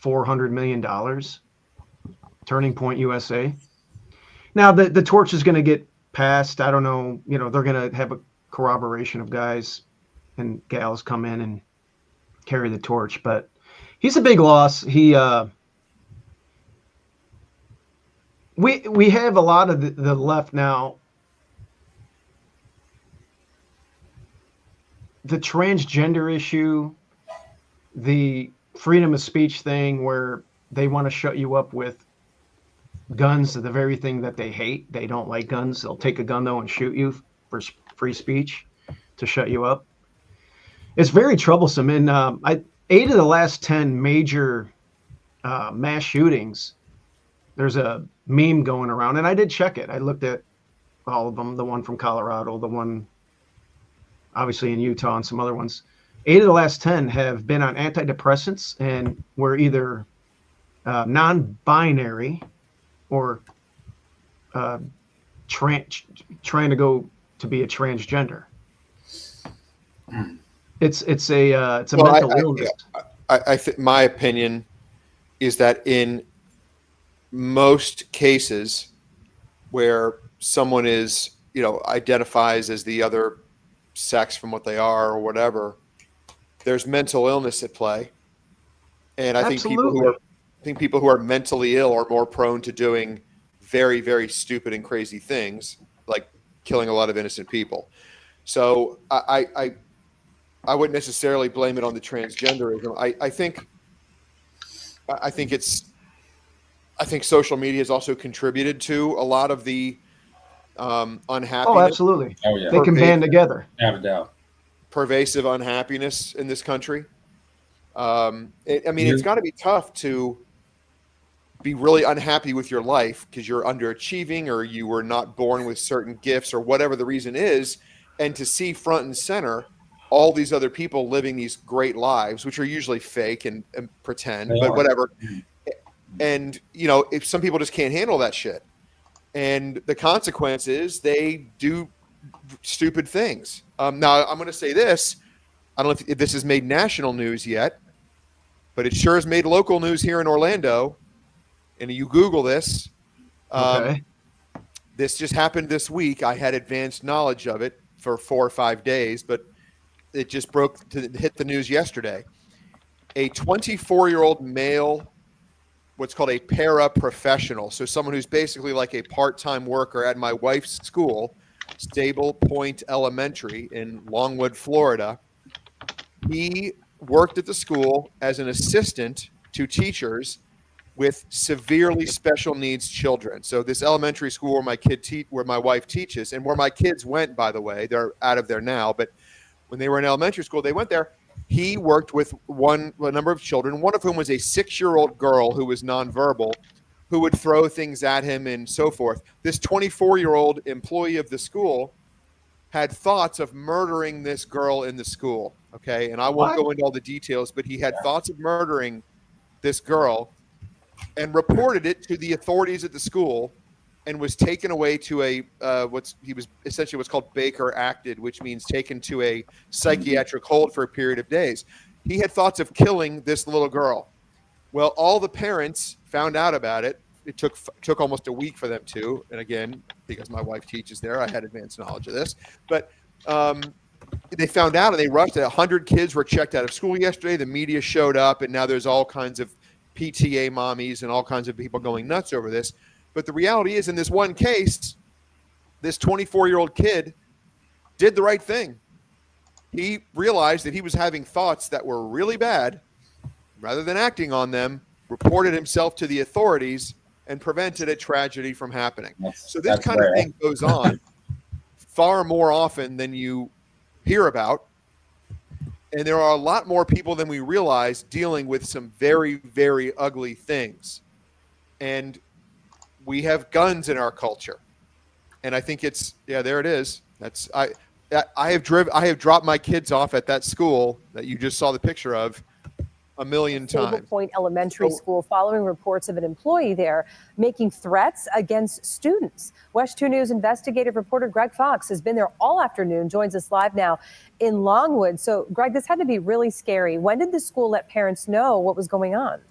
[SPEAKER 3] $400 million. Turning Point USA. Now the torch is going to get passed. I don't know. They're going to have a corroboration of guys and gals come in and carry the torch. But he's a big loss. We have a lot of the left now. The transgender issue, the freedom of speech thing, where they want to shut you up with guns, the very thing that they hate. They don't like guns. They'll take a gun though and shoot you for free speech to shut you up. It's very troublesome. And 8 of the last 10 major mass shootings, there's a meme going around, and I did check it. I looked at all of them, the one from Colorado, the one obviously in Utah, and some other ones. 8 of the last 10 have been on antidepressants and were either non-binary or trying to go to be a transgender. It's a mental illness.
[SPEAKER 2] I think my opinion is that in most cases where someone is, identifies as the other sex from what they are or whatever, there's mental illness at play. And I think people who are mentally ill are more prone to doing very, very stupid and crazy things, like killing a lot of innocent people. So I wouldn't necessarily blame it on the transgenderism. I think social media has also contributed to a lot of the unhappiness.
[SPEAKER 3] Oh, absolutely.
[SPEAKER 4] Oh, yeah.
[SPEAKER 3] They can band together.
[SPEAKER 4] Without a doubt.
[SPEAKER 2] Pervasive unhappiness in this country. It's got to be tough to be really unhappy with your life because you're underachieving or you were not born with certain gifts or whatever the reason is, and to see front and center all these other people living these great lives, which are usually fake and pretend, but whatever. And, if some people just can't handle that shit, and the consequence is they do stupid things. Now, I'm going to say this. I don't know if this has made national news yet, but it sure has made local news here in Orlando. And you Google this.
[SPEAKER 3] Okay.
[SPEAKER 2] This just happened this week. I had advanced knowledge of it for 4 or 5 days, but it just hit the news yesterday. A 24-year-old male, what's called a paraprofessional, so someone who's basically like a part-time worker at my wife's school, Stable Point Elementary in Longwood, Florida. He worked at the school as an assistant to teachers with severely special needs children. So this elementary school where my wife teaches, and where my kids went, by the way, they're out of there now, but when they were in elementary school, they went there. He worked with a number of children, one of whom was a 6-year-old girl who was nonverbal, who would throw things at him and so forth. This 24-year-old employee of the school had thoughts of murdering this girl in the school. Okay. And I won't go into all the details, but he had thoughts of murdering this girl and reported it to the authorities at the school, and was taken away to what's called Baker acted, which means taken to a psychiatric hold for a period of days. He had thoughts of killing this little girl. Well, all the parents found out about it. It took almost a week for them to, and again, because my wife teaches there, I had advanced knowledge of this, but they found out and they rushed it. 100 kids were checked out of school yesterday. The media showed up, and now there's all kinds of PTA mommies and all kinds of people going nuts over this. But the reality is, in this one case, this 24-year-old kid did the right thing. He realized that he was having thoughts that were really bad. Rather than acting on them, reported himself to the authorities and prevented a tragedy from happening. So this kind of thing goes on far more often than you hear about. And there are a lot more people than we realize dealing with some very, very ugly things. And we have guns in our culture. And I think there it is. I have dropped my kids off at that school that you just saw the picture of a million times.
[SPEAKER 5] Stable Point Elementary School, following reports of an employee there making threats against students. West 2 News investigative reporter Greg Fox has been there all afternoon, joins us live now in Longwood. So, Greg, this had to be really scary. When did the school let parents know what was going on?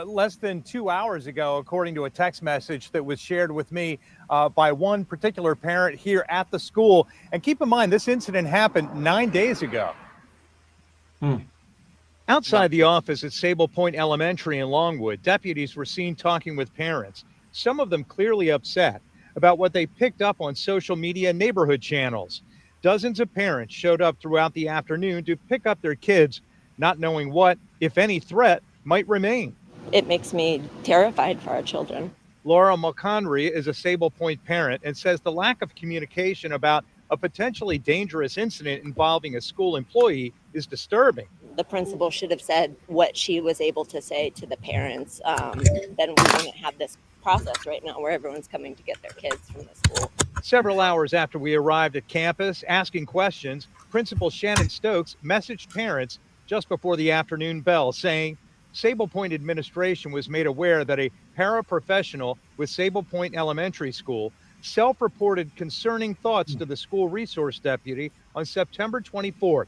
[SPEAKER 6] Less than 2 hours ago, according to a text message that was shared with me by one particular parent here at the school. And keep in mind, this incident happened 9 days ago. Outside the office at Sable Point Elementary in Longwood, deputies were seen talking with parents, some of them clearly upset about what they picked up on social media neighborhood channels. Dozens of parents showed up throughout the afternoon to pick up their kids not knowing what, if any, threat might remain.
[SPEAKER 7] It makes me terrified for our children.
[SPEAKER 6] Laura Mulconry is a Sable Point parent and says the lack of communication about a potentially dangerous incident involving a school employee is disturbing.
[SPEAKER 7] The principal should have said what she was able to say to the parents. Then we wouldn't have this process right now where everyone's coming to get their kids from the school.
[SPEAKER 6] Several hours after we arrived at campus asking questions, Principal Shannon Stokes messaged parents just before the afternoon bell saying Sable Point administration was made aware that a paraprofessional with Sable Point Elementary School self-reported concerning thoughts to the school resource deputy on September 24th.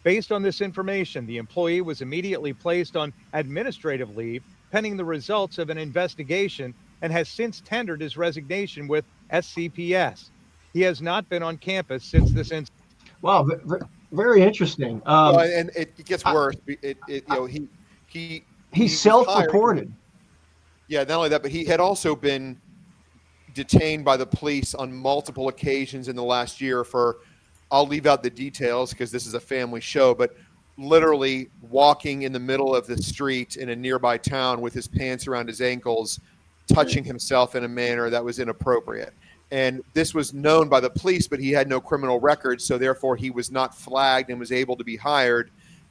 [SPEAKER 6] Based on this information, the employee was immediately placed on administrative leave pending the results of an investigation and has since tendered his resignation with SCPS. He has not been on campus since this incident.
[SPEAKER 3] Wow, very interesting.
[SPEAKER 2] And it gets worse.
[SPEAKER 3] He self-reported.
[SPEAKER 2] Yeah, not only that, but he had also been detained by the police on multiple occasions in the last year for, I'll leave out the details because this is a family show, but literally walking in the middle of the street in a nearby town with his pants around his ankles, touching himself in a manner that was inappropriate. And this was known by the police, but he had no criminal record, so therefore he was not flagged and was able to be hired.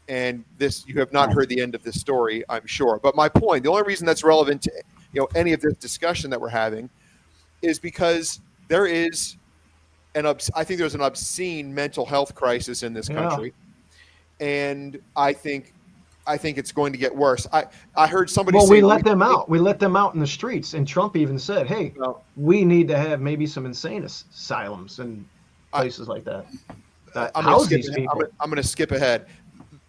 [SPEAKER 2] And this, you have not heard the end of this story, I'm sure. But my point, the only reason that's relevant to any of this discussion that we're having is because there is I think there's an obscene mental health crisis in this country. And I think it's going to get worse. I heard somebody say,
[SPEAKER 3] we let them out. We let them out in the streets. And Trump even said, hey, we need to have maybe some insane asylums and places like that.
[SPEAKER 2] I'm going to skip ahead.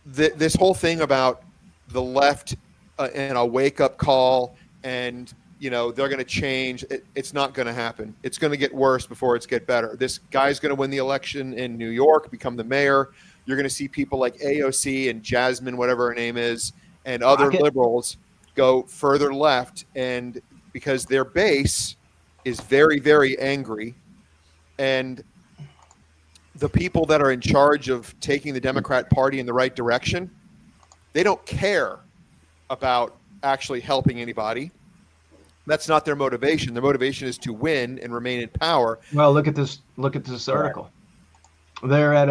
[SPEAKER 2] This whole thing about the left and a wake-up call and they're going to change. It's not going to happen. It's going to get worse before it's get better. This guy's going to win the election in New York, become the mayor. You're going to see people like AOC and Jasmine, whatever her name is, and other liberals go further left, and because their base is very, very angry, and the people that are in charge of taking the Democrat Party in the right direction, they don't care about actually helping anybody. That's not their motivation. Their motivation is to win and remain in power.
[SPEAKER 3] Well, look at this article. They're at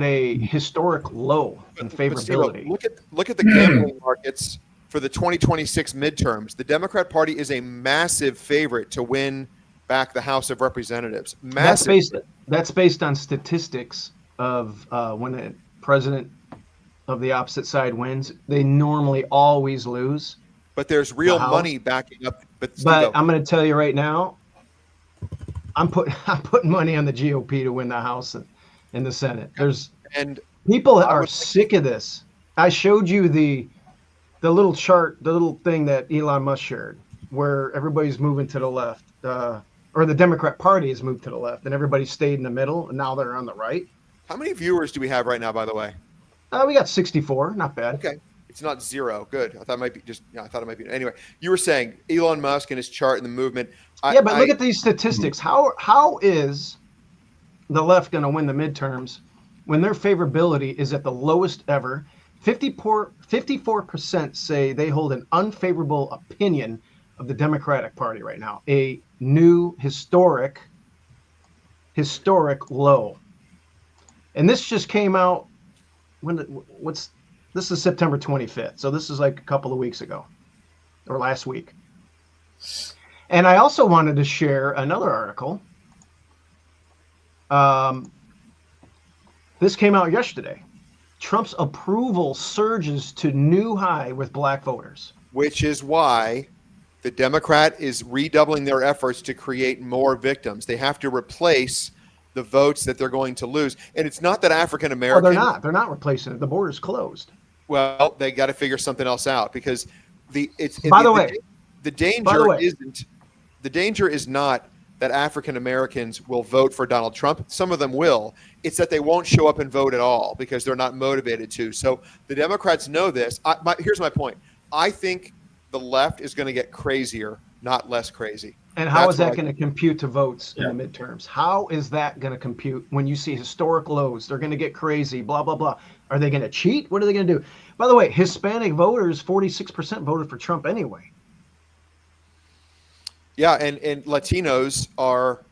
[SPEAKER 3] a historic low in favorability.
[SPEAKER 2] Look at the gambling markets for the 2026 midterms. The Democrat Party is a massive favorite to win back the House of Representatives. Massive.
[SPEAKER 3] That's based on statistics of when the president of the opposite side wins. They normally always lose.
[SPEAKER 2] But there's real money backing up. But
[SPEAKER 3] I'm going to tell you right now, I'm putting money on the GOP to win the House and the Senate. People are sick of this. I showed you the little chart, the little thing that Elon Musk shared, where everybody's moving to the left, or the Democrat Party has moved to the left, and everybody stayed in the middle, and now they're on the right.
[SPEAKER 2] How many viewers do we have right now, by the way?
[SPEAKER 3] We got 64, not bad.
[SPEAKER 2] Okay. It's not zero. Good. I thought it might be I thought it might be. Anyway, you were saying Elon Musk and his chart and the movement.
[SPEAKER 3] But look at these statistics. How is the left going to win the midterms when their favorability is at the lowest ever? 54% say they hold an unfavorable opinion of the Democratic Party right now. A new historic low. And this just came out this is September 25th. So this is like a couple of weeks ago or last week. And I also wanted to share another article. This came out yesterday. Trump's approval surges to new high with black voters.
[SPEAKER 2] Which is why the Democrat is redoubling their efforts to create more victims. They have to replace the votes that they're going to lose. And it's not that African Americans...
[SPEAKER 3] Well, they're not replacing it. The border's closed.
[SPEAKER 2] Well, they got to figure something else out because the danger is not that African Americans will vote for Donald Trump. Some of them will. It's that they won't show up and vote at all because they're not motivated to. So the Democrats know this. Here's my point. I think the left is going to get crazier, not less crazy.
[SPEAKER 3] And how is that going to compute to votes in the midterms? How is that going to compute when you see historic lows? They're going to get crazy, blah, blah, blah. Are they going to cheat? What are they going to do? By the way, Hispanic voters, 46% voted for Trump anyway.
[SPEAKER 2] Yeah, and Latinos are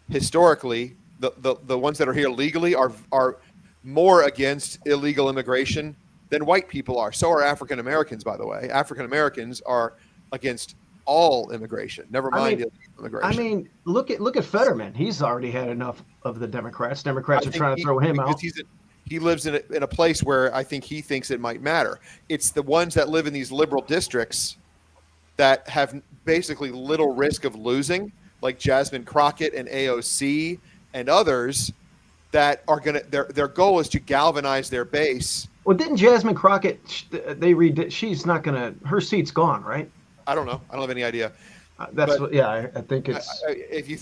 [SPEAKER 2] historically the ones that are here legally are more against illegal immigration than white people are. So are African Americans, by the way. African Americans are against all immigration, never mind illegal immigration.
[SPEAKER 3] I mean, look at Fetterman. He's already had enough of the Democrats. Democrats are trying to throw him out.
[SPEAKER 2] He lives in a place where I think he thinks it might matter. It's the ones that live in these liberal districts that have basically little risk of losing, like Jasmine Crockett and AOC and others, that are going to their goal is to galvanize their base.
[SPEAKER 3] Well, didn't Jasmine Crockett? She's not going to. Her seat's gone, right?
[SPEAKER 2] I don't know. I don't have any idea.
[SPEAKER 3] I think it's.
[SPEAKER 2] If you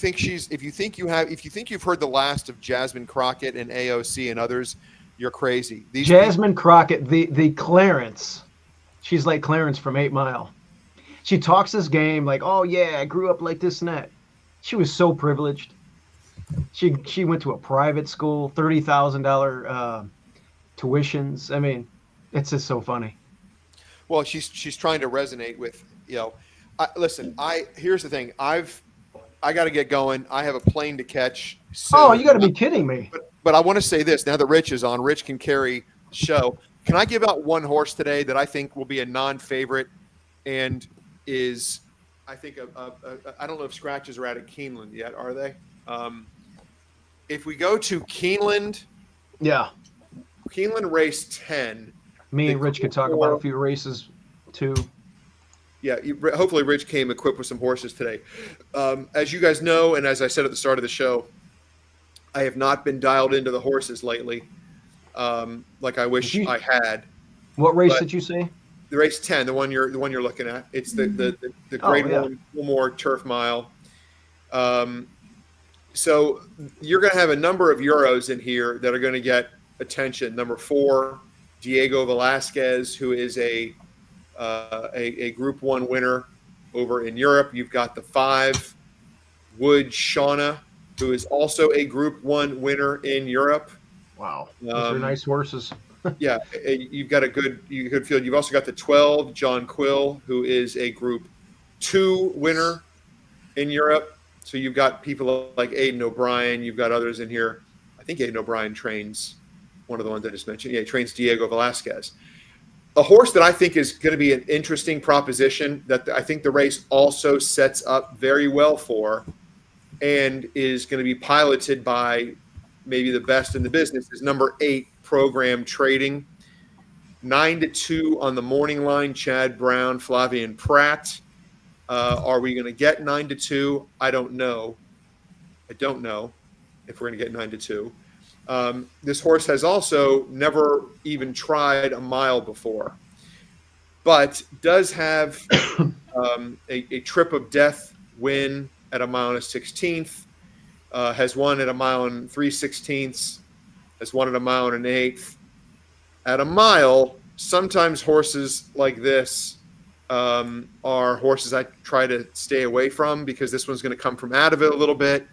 [SPEAKER 2] think you've heard the last of Jasmine Crockett and AOC and others, you're crazy.
[SPEAKER 3] Jasmine Crockett, the Clarence, she's like Clarence from 8 Mile. She talks this game like, oh yeah, I grew up like this and that. She was so privileged. She went to a private school, $30,000 tuitions. I mean, it's just so funny.
[SPEAKER 2] Well, she's trying to resonate with, listen, here's the thing. I got to get going. I have a plane to catch.
[SPEAKER 3] Oh, you got to be kidding me.
[SPEAKER 2] But I want to say this. Now that Rich is on, Rich can carry the show. Can I give out one horse today that I think will be a non-favorite and is, I think, I don't know if scratches are out of Keeneland yet, are they? If we go to Keeneland.
[SPEAKER 3] Yeah.
[SPEAKER 2] Keeneland race 10.
[SPEAKER 3] Me and Rich could talk about a few races too.
[SPEAKER 2] Yeah, hopefully Rich came equipped with some horses today. As you guys know, and as I said at the start of the show, I have not been dialed into the horses lately, like I wish I had.
[SPEAKER 3] What race did you say?
[SPEAKER 2] The race 10, the one you're looking at. It's the Grade 1 more turf mile. So you're going to have a number of Euros in here that are going to get attention. Number 4, Diego Velasquez, who is a Group 1 winner over in Europe. You've got the 5, Wood Shauna, who is also a Group 1 winner in Europe.
[SPEAKER 3] Wow, those are nice horses.
[SPEAKER 2] Yeah, you've got a good field. You've also got the 12, John Quill, who is a Group 2 winner in Europe. So you've got people like Aiden O'Brien. You've got others in here. I think Aiden O'Brien trains one of the ones I just mentioned. Yeah, he trains Diego Velasquez. A horse that I think is going to be an interesting proposition that I think the race also sets up very well for and is going to be piloted by maybe the best in the business is number 8, Program Trading. 9-2 on the morning line, Chad Brown, Flavian Pratt. Are we going to get 9-2? I don't know. I don't know if we're going to get 9-2. This horse has also never even tried a mile before, but does have a trip of death win at a mile and a 16th, has won at a mile and 3/16, has won at a mile and an 1/8. At a mile, sometimes horses like this are horses I try to stay away from because this one's going to come from out of it a little bit.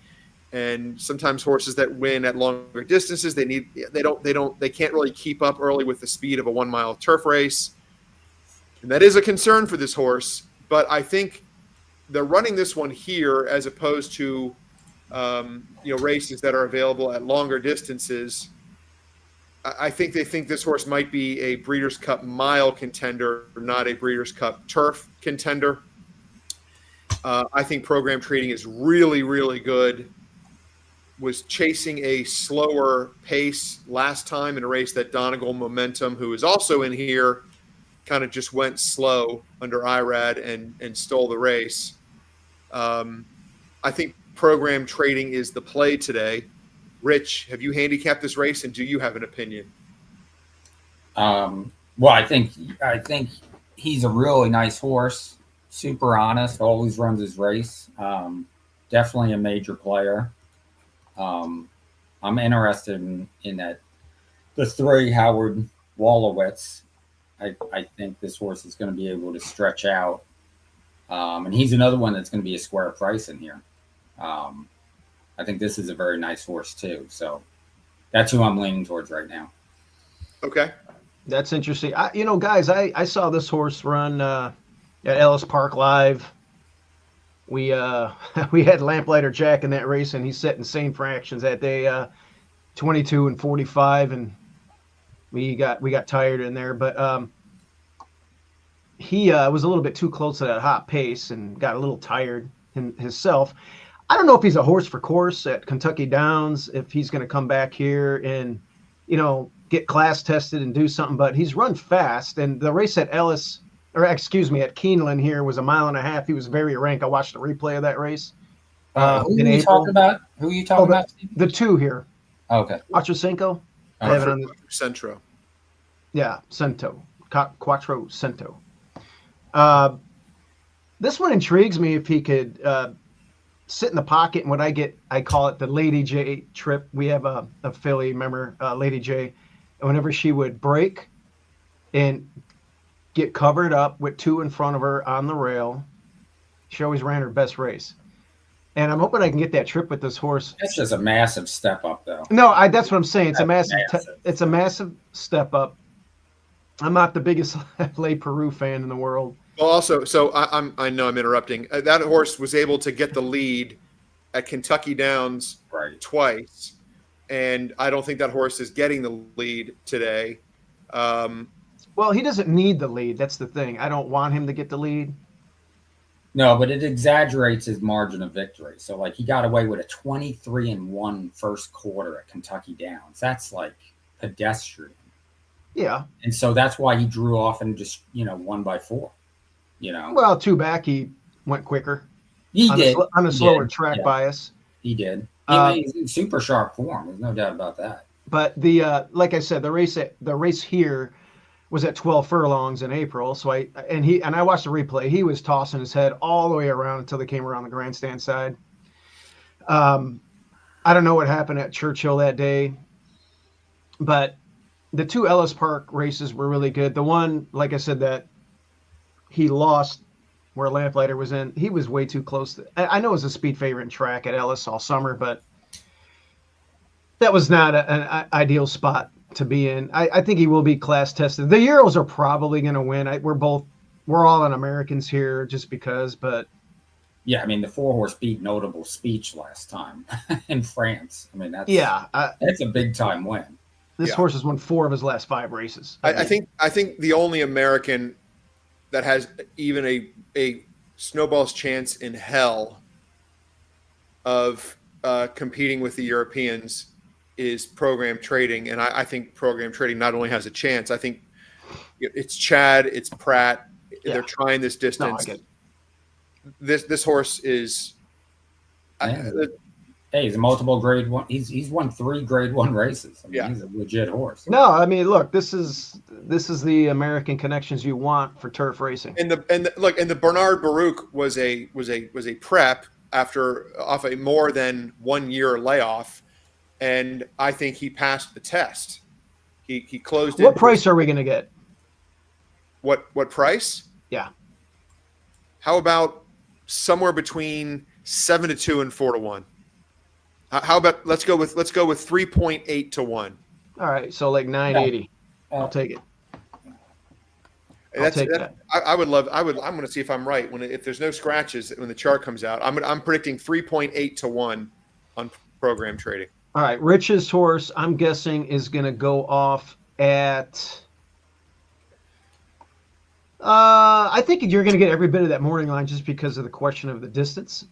[SPEAKER 2] And sometimes horses that win at longer distances, they can't really keep up early with the speed of a 1 mile turf race. And that is a concern for this horse, but I think they're running this one here as opposed to, races that are available at longer distances. I think they think this horse might be a Breeders' Cup mile contender, not a Breeders' Cup turf contender. I think Program Trading is really, really good. Was chasing a slower pace last time in a race that Donegal Momentum, who is also in here, kind of just went slow under IRAD and stole the race. I think Program Trading is the play today. Rich, have you handicapped this race, and do you have an opinion?
[SPEAKER 4] Well, I think he's a really nice horse, super honest, always runs his race. Definitely a major player. I'm interested in that. The 3, Howard Wolowitz. I think this horse is going to be able to stretch out. And he's another one that's going to be a square price in here. I think this is a very nice horse too. So that's who I'm leaning towards right now.
[SPEAKER 2] Okay.
[SPEAKER 3] That's interesting. Guys, I saw this horse run at Ellis Park Live. We we had Lamplighter Jack in that race, and he set insane fractions that day, 22 and 45, and we got tired in there. But he was a little bit too close to that hot pace and got a little tired himself. I don't know if he's a horse for course at Kentucky Downs, if he's going to come back here and, get class tested and do something, but he's run fast. And the race at at Keeneland here was 1.5 miles. He was very rank. I watched the replay of that race.
[SPEAKER 4] Who are you talking about? Who are you talking about?
[SPEAKER 3] The two here.
[SPEAKER 4] Okay.
[SPEAKER 3] Quattro Cinco. I have it on the
[SPEAKER 2] Centro.
[SPEAKER 3] Yeah, Cento. Quattro Cento. This one intrigues me if he could sit in the pocket and what I call it the Lady J trip. We have a filly, remember, Lady J. And whenever she would break and get covered up with two in front of her on the rail, she always ran her best race. And I'm hoping I can get that trip with this horse.
[SPEAKER 4] That's just a massive step up, though.
[SPEAKER 3] No, that's what I'm saying. It's a massive step up. I'm not the biggest Le Peru fan in the world.
[SPEAKER 2] Well, also, so I know I'm interrupting. That horse was able to get the lead at Kentucky Downs twice, and I don't think that horse is getting the lead today.
[SPEAKER 3] Well, he doesn't need the lead. That's the thing. I don't want him to get the lead.
[SPEAKER 4] No, but it exaggerates his margin of victory. So, like, he got away with a 23-1 first quarter at Kentucky Downs. That's like pedestrian.
[SPEAKER 3] Yeah.
[SPEAKER 4] And so that's why he drew off and just, won by 4.
[SPEAKER 3] Well, two back, he went quicker.
[SPEAKER 4] He did.
[SPEAKER 3] On a slower track bias.
[SPEAKER 4] He did. He's in super sharp form. There's no doubt about that.
[SPEAKER 3] But like I said, the race here was at 12 furlongs in April. So I watched the replay. He was tossing his head all the way around until they came around the grandstand side. I don't know what happened at Churchill that day, but the two Ellis Park races were really good. The one, like I said, that he lost where Lamplighter was in, he was way too close. I know it was a speed favorite in track at Ellis all summer, but that was not an ideal spot to be in. I think he will be class tested. The Euros are probably going to win. We're all on Americans here just because, but.
[SPEAKER 4] Yeah, I mean, the 4-horse beat Notable Speech last time in France. I mean, that's a big time win.
[SPEAKER 3] This horse has won 4 of his last 5 races.
[SPEAKER 2] I think the only American that has even a snowball's chance in hell of competing with the Europeans is Program Trading. And I think Program Trading not only has a chance, I think it's Chad, it's Pratt. Yeah. They're trying this distance. No, this horse is
[SPEAKER 4] he's a multiple grade 1. He's won 3 grade 1 races. I mean, he's a legit horse.
[SPEAKER 3] No, I mean, look, this is the American connections you want for turf racing.
[SPEAKER 2] And the Bernard Baruch was a prep off a more than 1 year layoff, and I think he passed the test. He closed it.
[SPEAKER 3] What price are we going to get?
[SPEAKER 2] What price?
[SPEAKER 3] Yeah.
[SPEAKER 2] How about somewhere between 7-2 and 4-1? How about let's go with 3.8 to 1.
[SPEAKER 3] All right, so like 980. I'll take it.
[SPEAKER 2] I would love. I'm going to see if I'm right if there's no scratches when the chart comes out. I'm predicting 3.8 to 1 on Program Trading.
[SPEAKER 3] All right, Rich's horse, I'm guessing, is going to go off at. I think you're going to get every bit of that morning line just because of the question of the distance.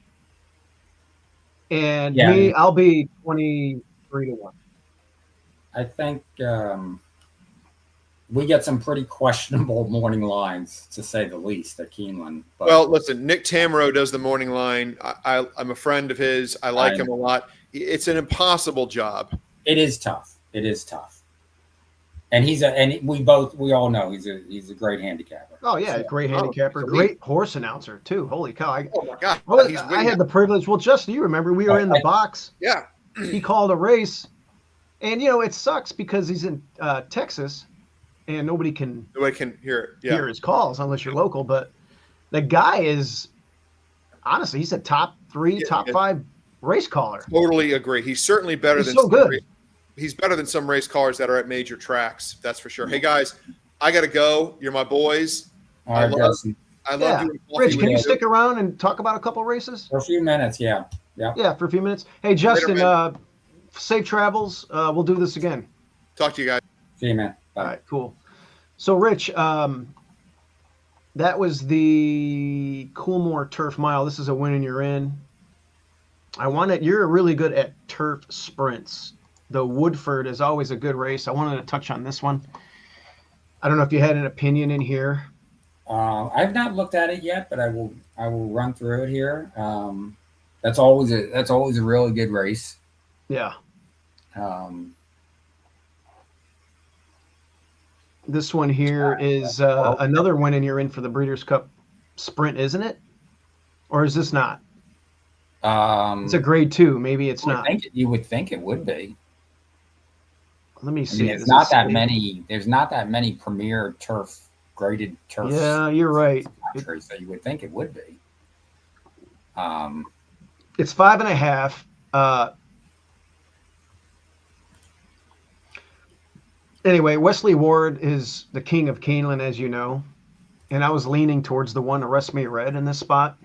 [SPEAKER 3] And I'll be 23 to 1.
[SPEAKER 4] I think we get some pretty questionable morning lines, to say the least, at Keeneland. But,
[SPEAKER 2] well, listen, Nick Tamaro does the morning line. I'm a friend of his. I like him a lot. It's an impossible job.
[SPEAKER 4] It is tough. And we all know he's a great handicapper.
[SPEAKER 3] Oh yeah, great handicapper, great horse announcer too. Holy cow!
[SPEAKER 2] Oh my God!
[SPEAKER 3] I had the privilege. Well, Justin, you remember we were in the box.
[SPEAKER 2] Yeah.
[SPEAKER 3] He called a race, and it sucks because he's in Texas, and nobody can
[SPEAKER 2] hear
[SPEAKER 3] his calls unless you're local. But the guy is honestly, he's a top 3, top 5 race caller.
[SPEAKER 2] Totally agree. He's certainly better than
[SPEAKER 3] so good.
[SPEAKER 2] he's better than some race cars that are at major tracks. That's for sure. Hey guys, I got to go. You're my boys.
[SPEAKER 4] All right, Justin.
[SPEAKER 2] I love doing coffee
[SPEAKER 3] Rich,
[SPEAKER 2] with
[SPEAKER 3] can you stick around and talk about a couple races?
[SPEAKER 4] For a few minutes, yeah.
[SPEAKER 3] Yeah, for a few minutes. Hey, Justin, safe travels. We'll do this again.
[SPEAKER 2] Talk to you guys.
[SPEAKER 4] See you, man. Bye.
[SPEAKER 3] All right, cool. So, Rich, that was the Coolmore Turf Mile. This is a win and you're in. You're really good at turf sprints. The Woodford is always a good race. I wanted to touch on this one. I don't know if you had an opinion in here.
[SPEAKER 4] I've not looked at it yet, but I will run through it here. That's always a really good race.
[SPEAKER 3] Yeah. This one here is another win and you're in for the Breeders' Cup Sprint, isn't it? Or is this not? It's a grade 2. Maybe it's not.
[SPEAKER 4] You would think it would be.
[SPEAKER 3] Let me see.
[SPEAKER 4] There's not that many premier graded turf.
[SPEAKER 3] Yeah, you're right.
[SPEAKER 4] So you would think it would be.
[SPEAKER 3] It's 5.5. Anyway, Wesley Ward is the king of Keeneland, as you know, and I was leaning towards the one Arrest Me Red in this spot.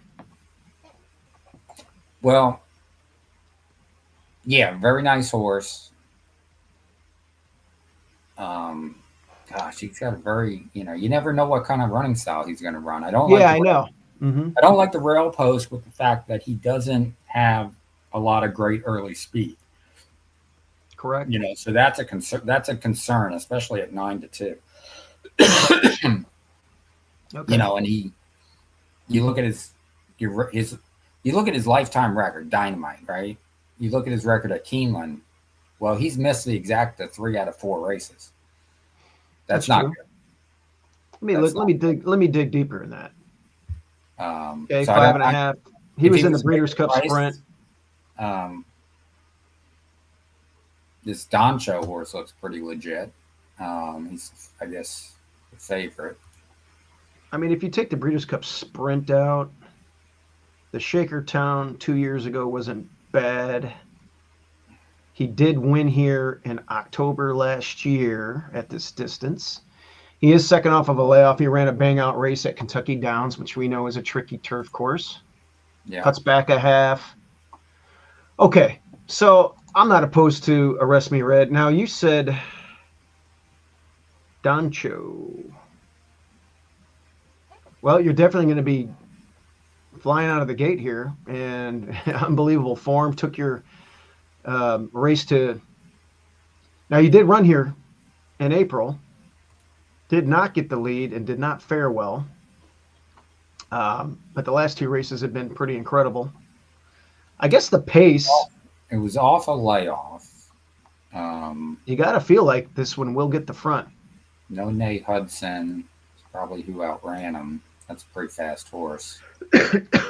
[SPEAKER 4] Well, yeah, very nice horse. Gosh, he's got a very, you never know what kind of running style he's going to run. I know. Mm-hmm. I don't like the rail post with the fact that he doesn't have a lot of great early speed.
[SPEAKER 3] Correct.
[SPEAKER 4] So that's a concern. That's a concern, especially at 9-2. Okay. And you look at his lifetime record, Dynamite, right? You look at his record at Keeneland. Well, he's missed the exact 3 out of 4 races. That's not
[SPEAKER 3] true.
[SPEAKER 4] good.
[SPEAKER 3] Let me dig deeper in that. Okay,
[SPEAKER 4] so
[SPEAKER 3] 5.5. He was in the Breeders' Cup Sprint.
[SPEAKER 4] This Doncho horse looks pretty legit. He's, I guess, the favorite.
[SPEAKER 3] I mean, if you take the Breeders' Cup Sprint out, the Shakertown 2 years ago wasn't bad. He did win here in October last year at this distance. He is second off of a layoff. He ran a bang-out race at Kentucky Downs, which we know is a tricky turf course.
[SPEAKER 4] Yeah.
[SPEAKER 3] Cuts back a half. Okay, so I'm not opposed to Arrest Me Red. Now, you said Doncho. Well, you're definitely going to be flying out of the gate here, and unbelievable form. Took your race to. Now, you did run here in April, did not get the lead, and did not fare well. But the last 2 races have been pretty incredible. I guess the pace.
[SPEAKER 4] It was off a layoff.
[SPEAKER 3] You got to feel like this one will get the front.
[SPEAKER 4] No Nate Hudson is probably who outran him. That's a pretty fast horse.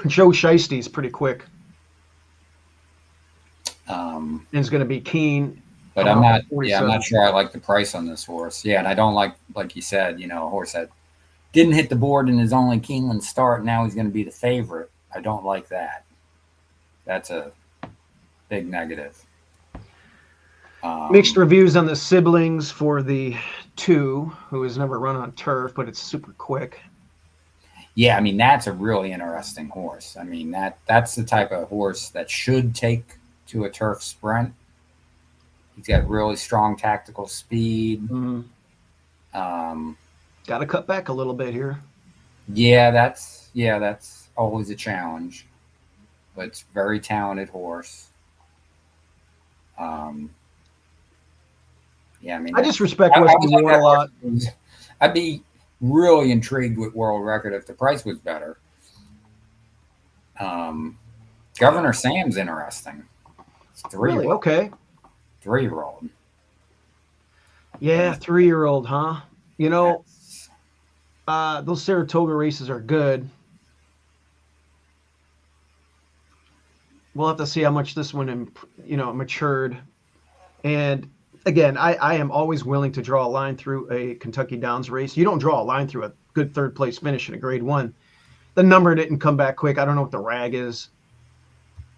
[SPEAKER 3] Joe Shiesty's pretty quick.
[SPEAKER 4] And
[SPEAKER 3] it's going to be keen.
[SPEAKER 4] But I'm not sure I like the price on this horse. Yeah, and I don't like you said, a horse that didn't hit the board in his only Keeneland start. Now he's going to be the favorite. I don't like that. That's a big negative.
[SPEAKER 3] Mixed reviews on the siblings for the 2, who has never run on turf, but it's super quick.
[SPEAKER 4] Yeah, I mean, that's a really interesting horse. I mean, that's the type of horse that should take to a turf sprint. He's got really strong tactical speed.
[SPEAKER 3] Mm-hmm. Got to cut back a little bit here.
[SPEAKER 4] Yeah, that's always a challenge. But it's a very talented horse. Yeah, I mean,
[SPEAKER 3] I just respect Wesley Ward a lot.
[SPEAKER 4] I'd be really intrigued with World Record if the price was better. Governor Sam's interesting. It's 3.
[SPEAKER 3] Really? Okay.
[SPEAKER 4] 3-year-old.
[SPEAKER 3] Yeah, 3-year-old, huh? Those Saratoga races are good. We'll have to see how much this one, matured. And again, I am always willing to draw a line through a Kentucky Downs race. You don't draw a line through a good 3rd place finish in a grade 1. The number didn't come back quick. I don't know what the rag is,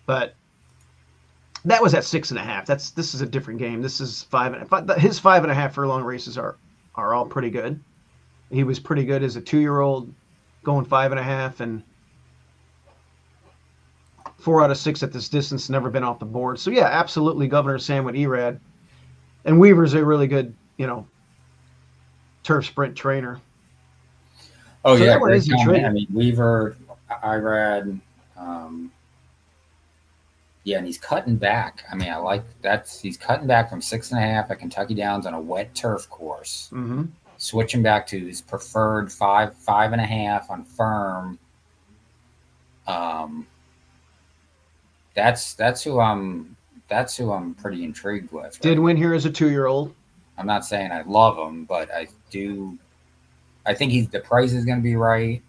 [SPEAKER 3] but That was at 6.5. This is a different game. This is 5.5. His 5.5 furlong races are all pretty good. He was pretty good as a 2-year-old, going 5.5, and 4 out of 6 at this distance, never been off the board. So yeah, absolutely, Governor Sam with Erad, and Weaver's a really good, turf sprint trainer.
[SPEAKER 4] Oh
[SPEAKER 3] So
[SPEAKER 4] yeah,
[SPEAKER 3] that one
[SPEAKER 4] great
[SPEAKER 3] is
[SPEAKER 4] comment.
[SPEAKER 3] intriguing.
[SPEAKER 4] I mean, Weaver, Irad, yeah, and he's cutting back. I mean, I like he's cutting back from 6.5 at Kentucky Downs on a wet turf course, switching back to his preferred 5.5 on firm. That's who I'm pretty intrigued with.
[SPEAKER 3] Did win here as a 2-year-old.
[SPEAKER 4] I'm not saying I love him, but I think the price is going to be right.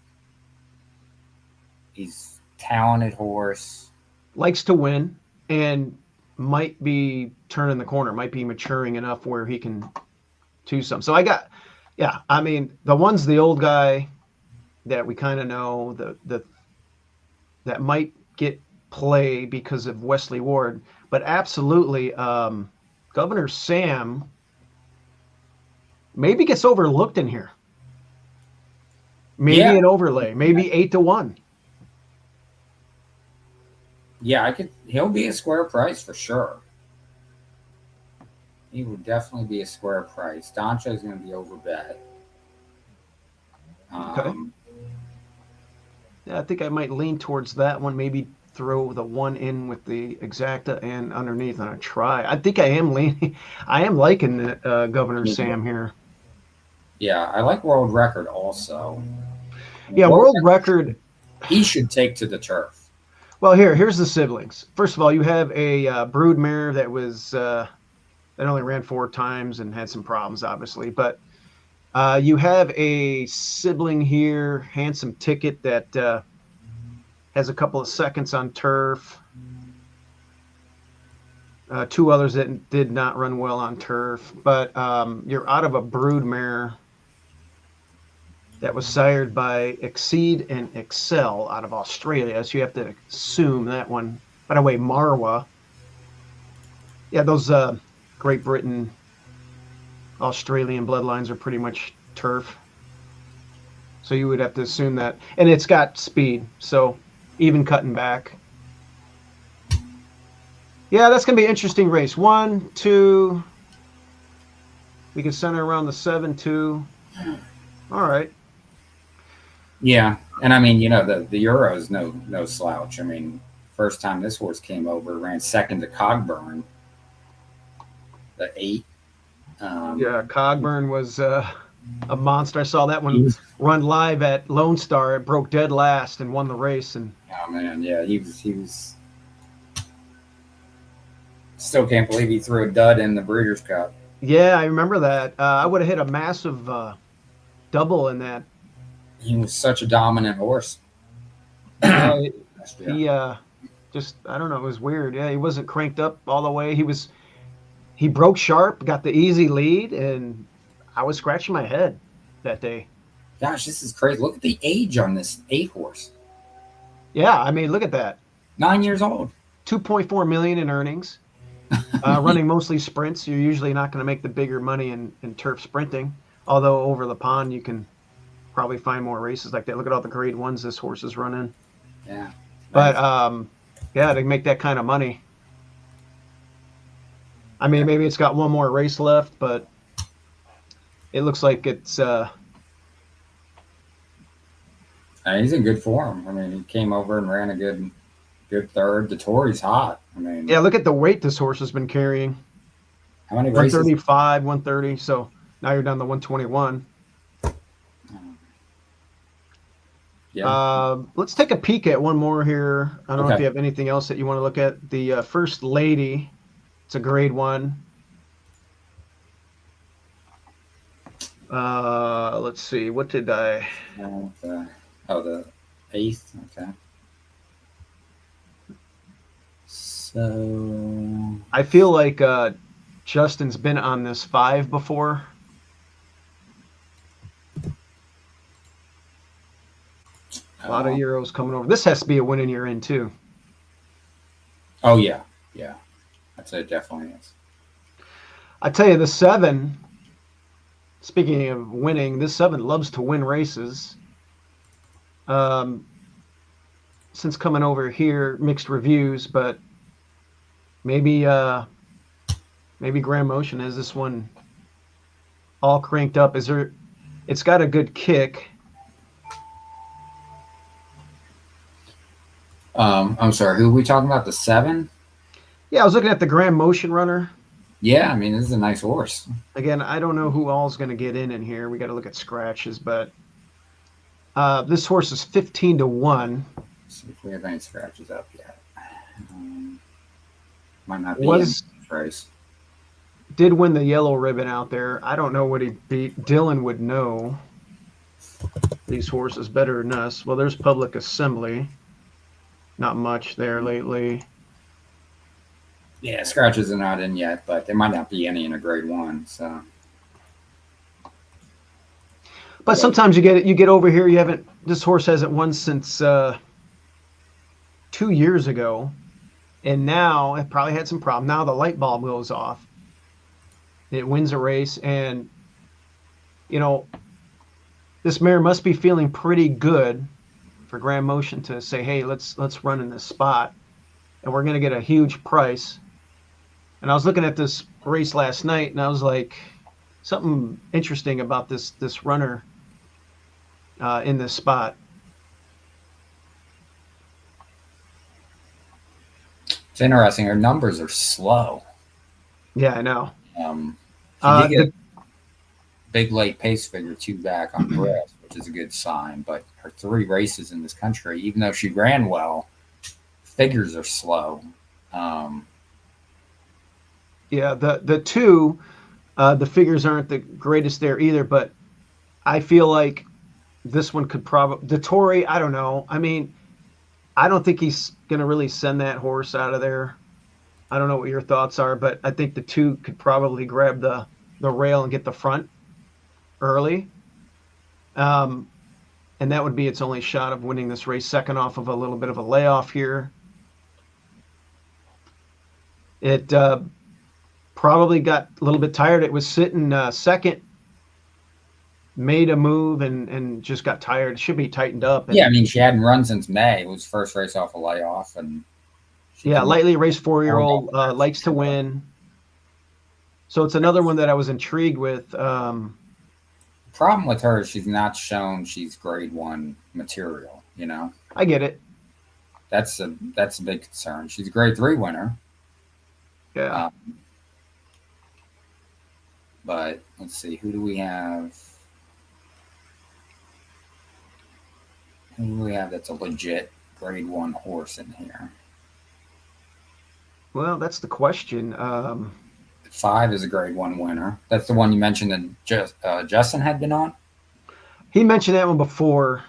[SPEAKER 4] He's talented horse.
[SPEAKER 3] Likes to win, and might be turning the corner, might be maturing enough where he can do some. So I mean, the one's the old guy that we kind of know, that might get play because of Wesley Ward, but absolutely, Governor Sam maybe gets overlooked in here. Maybe an overlay, maybe 8-1.
[SPEAKER 4] Yeah, he'll be a square price for sure. He would definitely be a square price. Doncho is going to be overbet.
[SPEAKER 3] Okay. Yeah, I think I might lean towards that one. Maybe throw the one in with the exacta and underneath on a try. I think I am liking the Governor Sam here.
[SPEAKER 4] Yeah, I like World Record also.
[SPEAKER 3] Yeah, World Record.
[SPEAKER 4] He should take to the turf.
[SPEAKER 3] Well, here's the siblings. First of all, you have a brood mare that was that only ran 4 times and had some problems, obviously. But you have a sibling here, Handsome Ticket, that has a couple of seconds on turf. 2 others that did not run well on turf. But you're out of a brood mare that was sired by Exceed and Excel out of Australia. So you have to assume that one. By the way, Marwa. Yeah, those Great Britain, Australian bloodlines are pretty much turf. So you would have to assume that. And it's got speed, so even cutting back. Yeah, that's going to be an interesting race. 1, 2. We can center around the 7-2. All right.
[SPEAKER 4] Yeah, and I mean, the Euro is no slouch. I mean, first time this horse came over, ran second to Cogburn, the 8.
[SPEAKER 3] Yeah, Cogburn was a monster. I saw that one run live at Lone Star. It broke dead last and won the race. And
[SPEAKER 4] oh man, yeah, he was. Still can't believe he threw a dud in the Breeders' Cup.
[SPEAKER 3] Yeah, I remember that. I would have hit a massive double in that.
[SPEAKER 4] He was such a dominant horse.
[SPEAKER 3] He just, I don't know, it was weird. Yeah, he wasn't cranked up all the way. He broke sharp, got the easy lead, and I was scratching my head that day.
[SPEAKER 4] Gosh, this is crazy. Look at the age on this 8 horse.
[SPEAKER 3] Yeah, I mean, look at that.
[SPEAKER 4] 9 years old.
[SPEAKER 3] 2.4 million in earnings. Running mostly sprints. You're usually not going to make the bigger money in turf sprinting. Although over the pond, you can probably find more races like that. Look at all the grade 1s this horse is running.
[SPEAKER 4] Yeah.
[SPEAKER 3] But, yeah, to make that kind of money. I mean, maybe it's got one more race left, but it looks like it's...
[SPEAKER 4] he's in good form. I mean, he came over and ran a good third. The Tory's hot. I mean...
[SPEAKER 3] Yeah, look at the weight this horse has been carrying.
[SPEAKER 4] How many races?
[SPEAKER 3] 135, 130. So now you're down to 121.
[SPEAKER 4] Yeah.
[SPEAKER 3] Let's take a peek at one more here. I don't know if you have anything else that you want to look at. The First Lady. It's a grade 1. Let's see. What did I...
[SPEAKER 4] the 8th. Okay. So...
[SPEAKER 3] I feel like Justin's been on this 5 before. A lot of Euros coming over. This has to be a winning year in, too.
[SPEAKER 4] Oh, yeah. Yeah. I'd say it definitely is.
[SPEAKER 3] I tell you, the 7. Speaking of winning, this 7 loves to win races. Since coming over here, mixed reviews, but maybe Grand Motion has this one all cranked up. It's got a good kick.
[SPEAKER 4] I'm sorry, who are we talking about? The 7?
[SPEAKER 3] Yeah, I was looking at the Grand Motion runner.
[SPEAKER 4] Yeah, I mean, this is a nice horse.
[SPEAKER 3] Again, I don't know who all's going to get in here. We got to look at scratches, but this horse is 15-1.
[SPEAKER 4] Let's see if we have any scratches up yet. Might not be in this race.
[SPEAKER 3] Did win the yellow ribbon out there. I don't know what he beat. Dylan would know these horses better than us. Well, there's Public Assembly. Not much there lately.
[SPEAKER 4] Yeah, scratches are not in yet, but there might not be any in a grade 1. So,
[SPEAKER 3] but sometimes you get over here. This horse hasn't won since 2 years ago, and now it probably had some problem. Now the light bulb goes off. It wins a race, and this mare must be feeling pretty good for Grand Motion to say, "Hey, let's run in this spot, and we're going to get a huge price." And I was looking at this race last night, and I was like, something interesting about this runner in this spot.
[SPEAKER 4] it's interesting. Her numbers are slow.
[SPEAKER 3] Yeah, I know.
[SPEAKER 4] She did get a big late pace figure 2 back on Breast, which is a good sign. But her 3 races in this country, even though she ran well, figures are slow.
[SPEAKER 3] Yeah, the 2, the figures aren't the greatest there either, but I feel like this one could probably, the Tory, I don't know. I mean, I don't think he's going to really send that horse out of there. I don't know what your thoughts are, but I think the 2 could probably grab the rail and get the front early. And that would be its only shot of winning this race, second off of a little bit of a layoff here. It probably got a little bit tired. It was sitting second, made a move, and just got tired. It should be tightened up.
[SPEAKER 4] Yeah, I mean, she hadn't run since May. It was first race off a layoff, and
[SPEAKER 3] lightly raced 4-year-old, likes to win. So it's another one that I was intrigued with.
[SPEAKER 4] The problem with her is she's not shown she's grade 1 material.
[SPEAKER 3] I get it.
[SPEAKER 4] That's a big concern. She's a grade 3 winner.
[SPEAKER 3] Yeah.
[SPEAKER 4] But let's see, who do we have? Who do we have that's a legit grade 1 horse in here?
[SPEAKER 3] Well, that's the question.
[SPEAKER 4] 5 is a grade 1 winner. That's the one you mentioned that Justin had been on?
[SPEAKER 3] He mentioned that one before.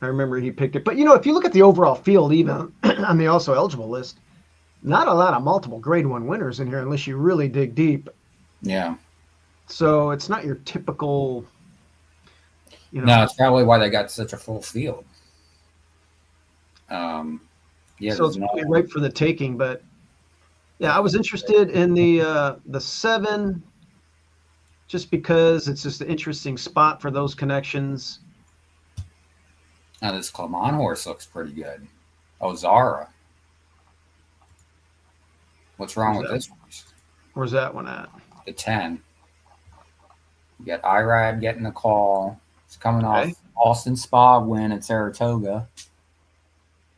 [SPEAKER 3] I remember he picked it. But, if you look at the overall field, even on the also eligible list, not a lot of multiple grade 1 winners in here unless you really dig deep.
[SPEAKER 4] Yeah.
[SPEAKER 3] So it's not your typical,
[SPEAKER 4] No, it's probably why they got such a full field. Yeah.
[SPEAKER 3] So it's probably ripe for the taking, but yeah, I was interested in the 7 just because it's just an interesting spot for those connections.
[SPEAKER 4] Now this Clement horse looks pretty good. Oh, Zara. What's wrong with this horse?
[SPEAKER 3] Where's that one at?
[SPEAKER 4] The 10. You got Irad getting the call. It's coming off Austin Spa win at Saratoga.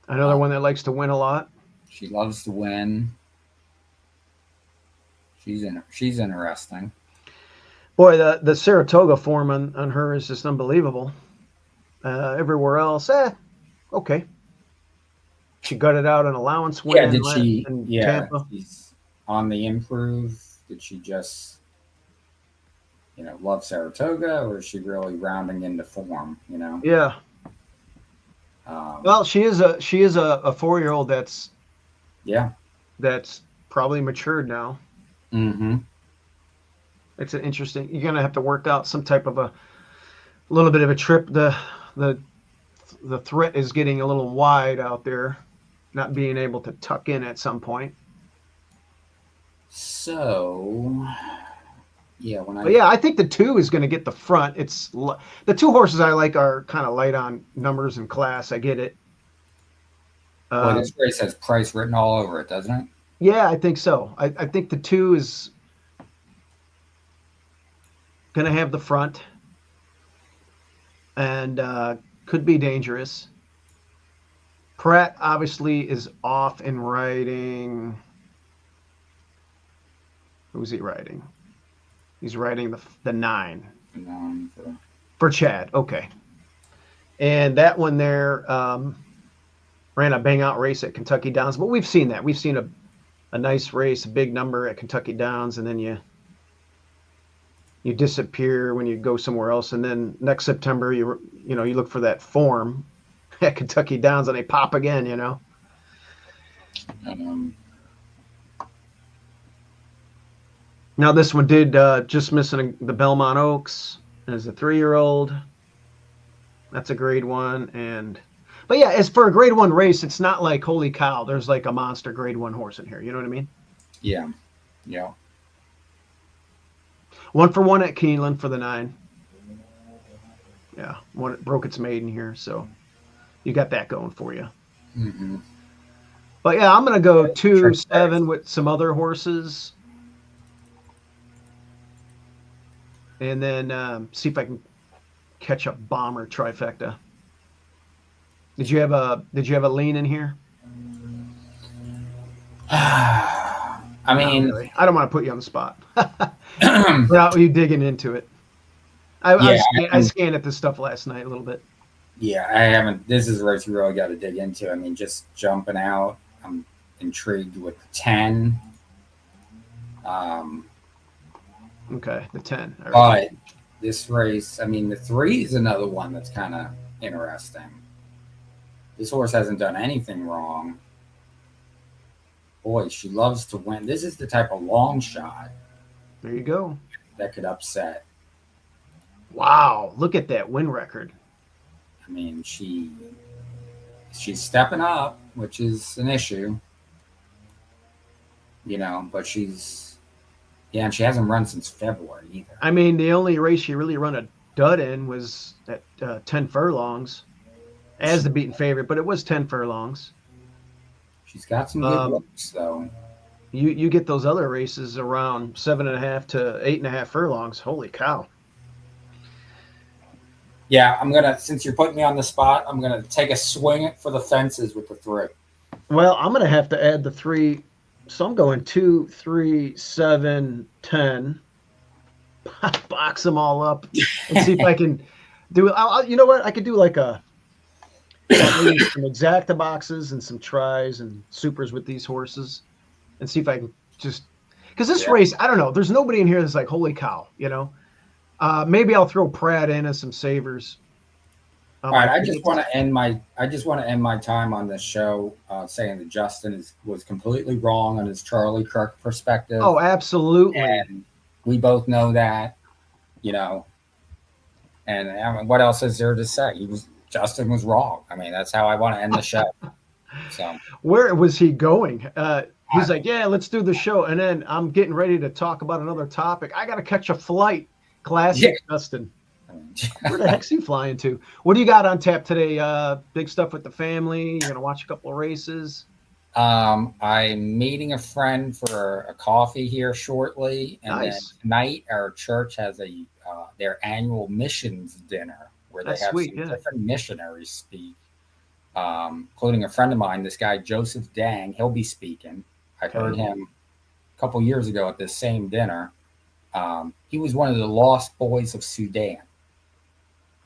[SPEAKER 3] Another one that likes to win a lot.
[SPEAKER 4] She loves to win. She's interesting.
[SPEAKER 3] Boy, the Saratoga form on her is just unbelievable. Everywhere else, okay. She gutted out an allowance win.
[SPEAKER 4] Yeah, did she?
[SPEAKER 3] In
[SPEAKER 4] Yeah,
[SPEAKER 3] Tampa.
[SPEAKER 4] she's on the improve. Did she just, love Saratoga, or is she really rounding into form?
[SPEAKER 3] Yeah. Well, she is a 4-year-old that's probably matured now.
[SPEAKER 4] Mm-hmm.
[SPEAKER 3] It's an interesting. You're gonna have to work out some type of a little bit of a trip. The threat is getting a little wide out there, not being able to tuck in at some point.
[SPEAKER 4] So, yeah,
[SPEAKER 3] But yeah, I think the 2 is going to get the front. The 2 horses I like are kind of light on numbers and class. I get it.
[SPEAKER 4] Well, this race has price written all over it, doesn't it?
[SPEAKER 3] Yeah, I think so. I think the 2 is going to have the front and could be dangerous. Pratt obviously is off in riding. Who's he riding? He's riding the 9 for Chad. Okay. And that one there ran a bang out race at Kentucky Downs, but we've seen that. We've seen a nice race, a big number at Kentucky Downs, and then you disappear when you go somewhere else. And then next September, you look for that form at Kentucky Downs, and they pop again. Now this one did just missing the Belmont Oaks as a 3-year-old. That's a grade 1, but yeah, as for a grade 1 race, it's not like holy cow, there's like a monster grade 1 horse in here. You know what I mean?
[SPEAKER 4] Yeah.
[SPEAKER 3] 1 for 1 at Keeneland for the 9. Yeah, one broke its maiden here, so you got that going for you.
[SPEAKER 4] Mm-hmm.
[SPEAKER 3] But yeah, I'm gonna go 2-7 with some other horses, and then see if I can catch a bomber trifecta. Did you have a lean in here?
[SPEAKER 4] I mean,
[SPEAKER 3] really. I don't want to put you on the spot. Without you digging into it. I scanned at this stuff last night a little bit.
[SPEAKER 4] Yeah, I haven't. This is a race you really got to dig into. I mean, just jumping out, I'm intrigued with the 10.
[SPEAKER 3] Okay, the 10.
[SPEAKER 4] But this race, I mean, the 3 is another one that's kind of interesting. This horse hasn't done anything wrong. Boy, she loves to win. This is the type of long shot.
[SPEAKER 3] There you go.
[SPEAKER 4] That could upset.
[SPEAKER 3] Wow, look at that win record.
[SPEAKER 4] I mean, she's stepping up, which is an issue. But and she hasn't run since February either.
[SPEAKER 3] I mean, the only race she really run a dud in was at 10 furlongs as the beaten favorite, but it was 10 furlongs.
[SPEAKER 4] She's got some good looks, though.
[SPEAKER 3] You get those other races around 7.5 to 8.5 furlongs. Holy cow.
[SPEAKER 4] Yeah, since you're putting me on the spot, I'm going to take a swing for the fences with the 3.
[SPEAKER 3] Well, I'm going to have to add the 3. So I'm going 2, 3, 7, 10. Box them all up and see if I can do it. You know what? I could do like some exacta boxes and some tries and supers with these horses and see if I can just, because this race, I don't know. There's nobody in here that's like, holy cow, maybe I'll throw Pratt in as some savers.
[SPEAKER 4] All right, I just want to end my time on this show saying that Justin was completely wrong on his Charlie Kirk perspective.
[SPEAKER 3] Oh, absolutely.
[SPEAKER 4] And we both know that, And what else is there to say? Justin was wrong. I mean, that's how I want to end the show. So
[SPEAKER 3] where was he going? He's like, yeah, let's do the show, and then I'm getting ready to talk about another topic. I got to catch a flight. Classic, Justin. Where the heck's he flying to? What do you got on tap today? Big stuff with the family? You're gonna watch a couple of races?
[SPEAKER 4] I'm meeting a friend for a coffee here shortly, and then tonight our church has their annual missions dinner where they have different missionaries speak, including a friend of mine, this guy Joseph Dang. He'll be speaking. I heard him a couple years ago at this same dinner. He was one of the lost boys of Sudan.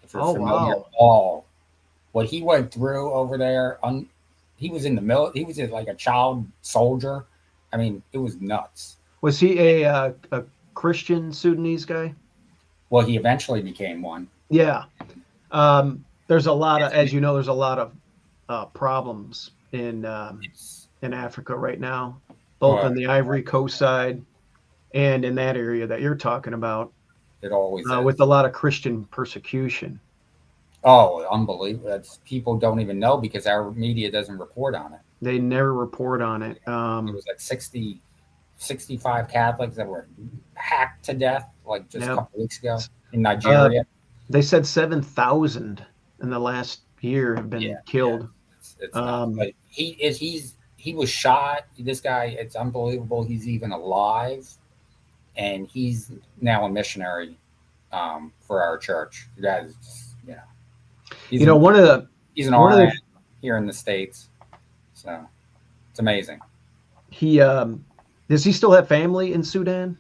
[SPEAKER 4] If you're familiar at all, what he went through over there, he was in the military. He was like a child soldier. I mean, it was nuts.
[SPEAKER 3] Was he a Christian Sudanese guy?
[SPEAKER 4] Well, he eventually became one.
[SPEAKER 3] Yeah. There's a lot of, as you know, there's a lot of problems in Africa right now, both on the Ivory Coast side and in that area that you're talking about.
[SPEAKER 4] It always
[SPEAKER 3] with a lot of Christian persecution.
[SPEAKER 4] Oh, unbelievable. People don't even know because our media doesn't report on it.
[SPEAKER 3] They never report on it.
[SPEAKER 4] It was like 60 65 Catholics that were hacked to death like just a couple weeks ago in
[SPEAKER 3] Uh,
[SPEAKER 4] Nigeria.
[SPEAKER 3] They said 7,000 in the last year have been killed.
[SPEAKER 4] Yeah. It's not. But he was shot. This guy, it's unbelievable. He's even alive, and he's now a missionary for our church. You guys, he's
[SPEAKER 3] you know,
[SPEAKER 4] he's an RN here in the States, so it's amazing.
[SPEAKER 3] He does he still have family in Sudan?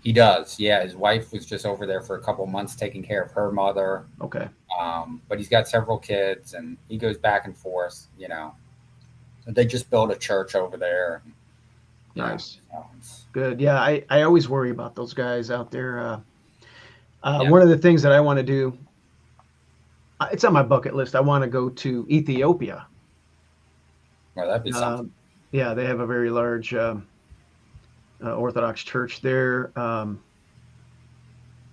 [SPEAKER 4] He does. Yeah, his wife was just over there for a couple months taking care of her mother.
[SPEAKER 3] Okay.
[SPEAKER 4] But he's got several kids, and he goes back and forth. They just built a church over there.
[SPEAKER 3] Nice. Good. Yeah, I always worry about those guys out there. One of the things that I want to do, it's on my bucket list. I want to go to Ethiopia.
[SPEAKER 4] Well, that'd be something.
[SPEAKER 3] Yeah, they have a very large Orthodox church there,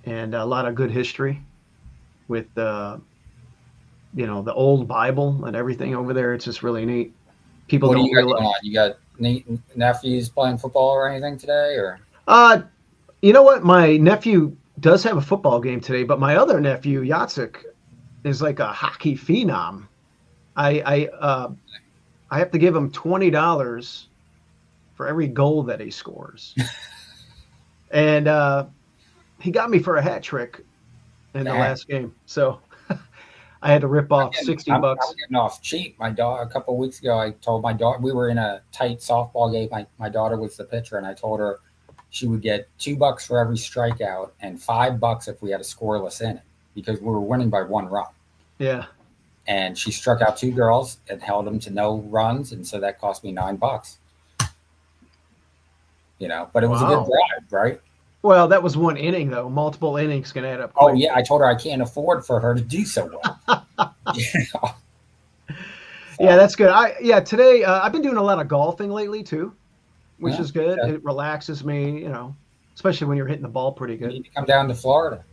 [SPEAKER 3] and a lot of good history with the old Bible and everything over there. It's just really neat. People
[SPEAKER 4] What
[SPEAKER 3] don't
[SPEAKER 4] do you got
[SPEAKER 3] realize.
[SPEAKER 4] going on? You got nephews playing football or anything today, or?
[SPEAKER 3] You know what? My nephew does have a football game today, but my other nephew, Yatsik, is like a hockey phenom. I have to give him $20 for every goal that he scores. And he got me for a hat trick in the last game. So I had to rip off $60.
[SPEAKER 4] I'm getting off cheap. My daughter, a couple of weeks ago, I told my daughter, we were in a tight softball game. My daughter was the pitcher, and I told her she would get $2 for every strikeout and $5 if we had a scoreless inning because we were winning by 1 run.
[SPEAKER 3] Yeah.
[SPEAKER 4] And she struck out 2 girls and held them to no runs, and so that cost me $9. But it was a good drive, right?
[SPEAKER 3] Well, that was 1 inning, though. Multiple innings can add up.
[SPEAKER 4] Oh, yeah. I told her I can't afford for her to do so well.
[SPEAKER 3] Yeah, that's good. Today I've been doing a lot of golfing lately, too, which is good. Yeah. It relaxes me, especially when you're hitting the ball pretty good.
[SPEAKER 4] You need to come down to Florida.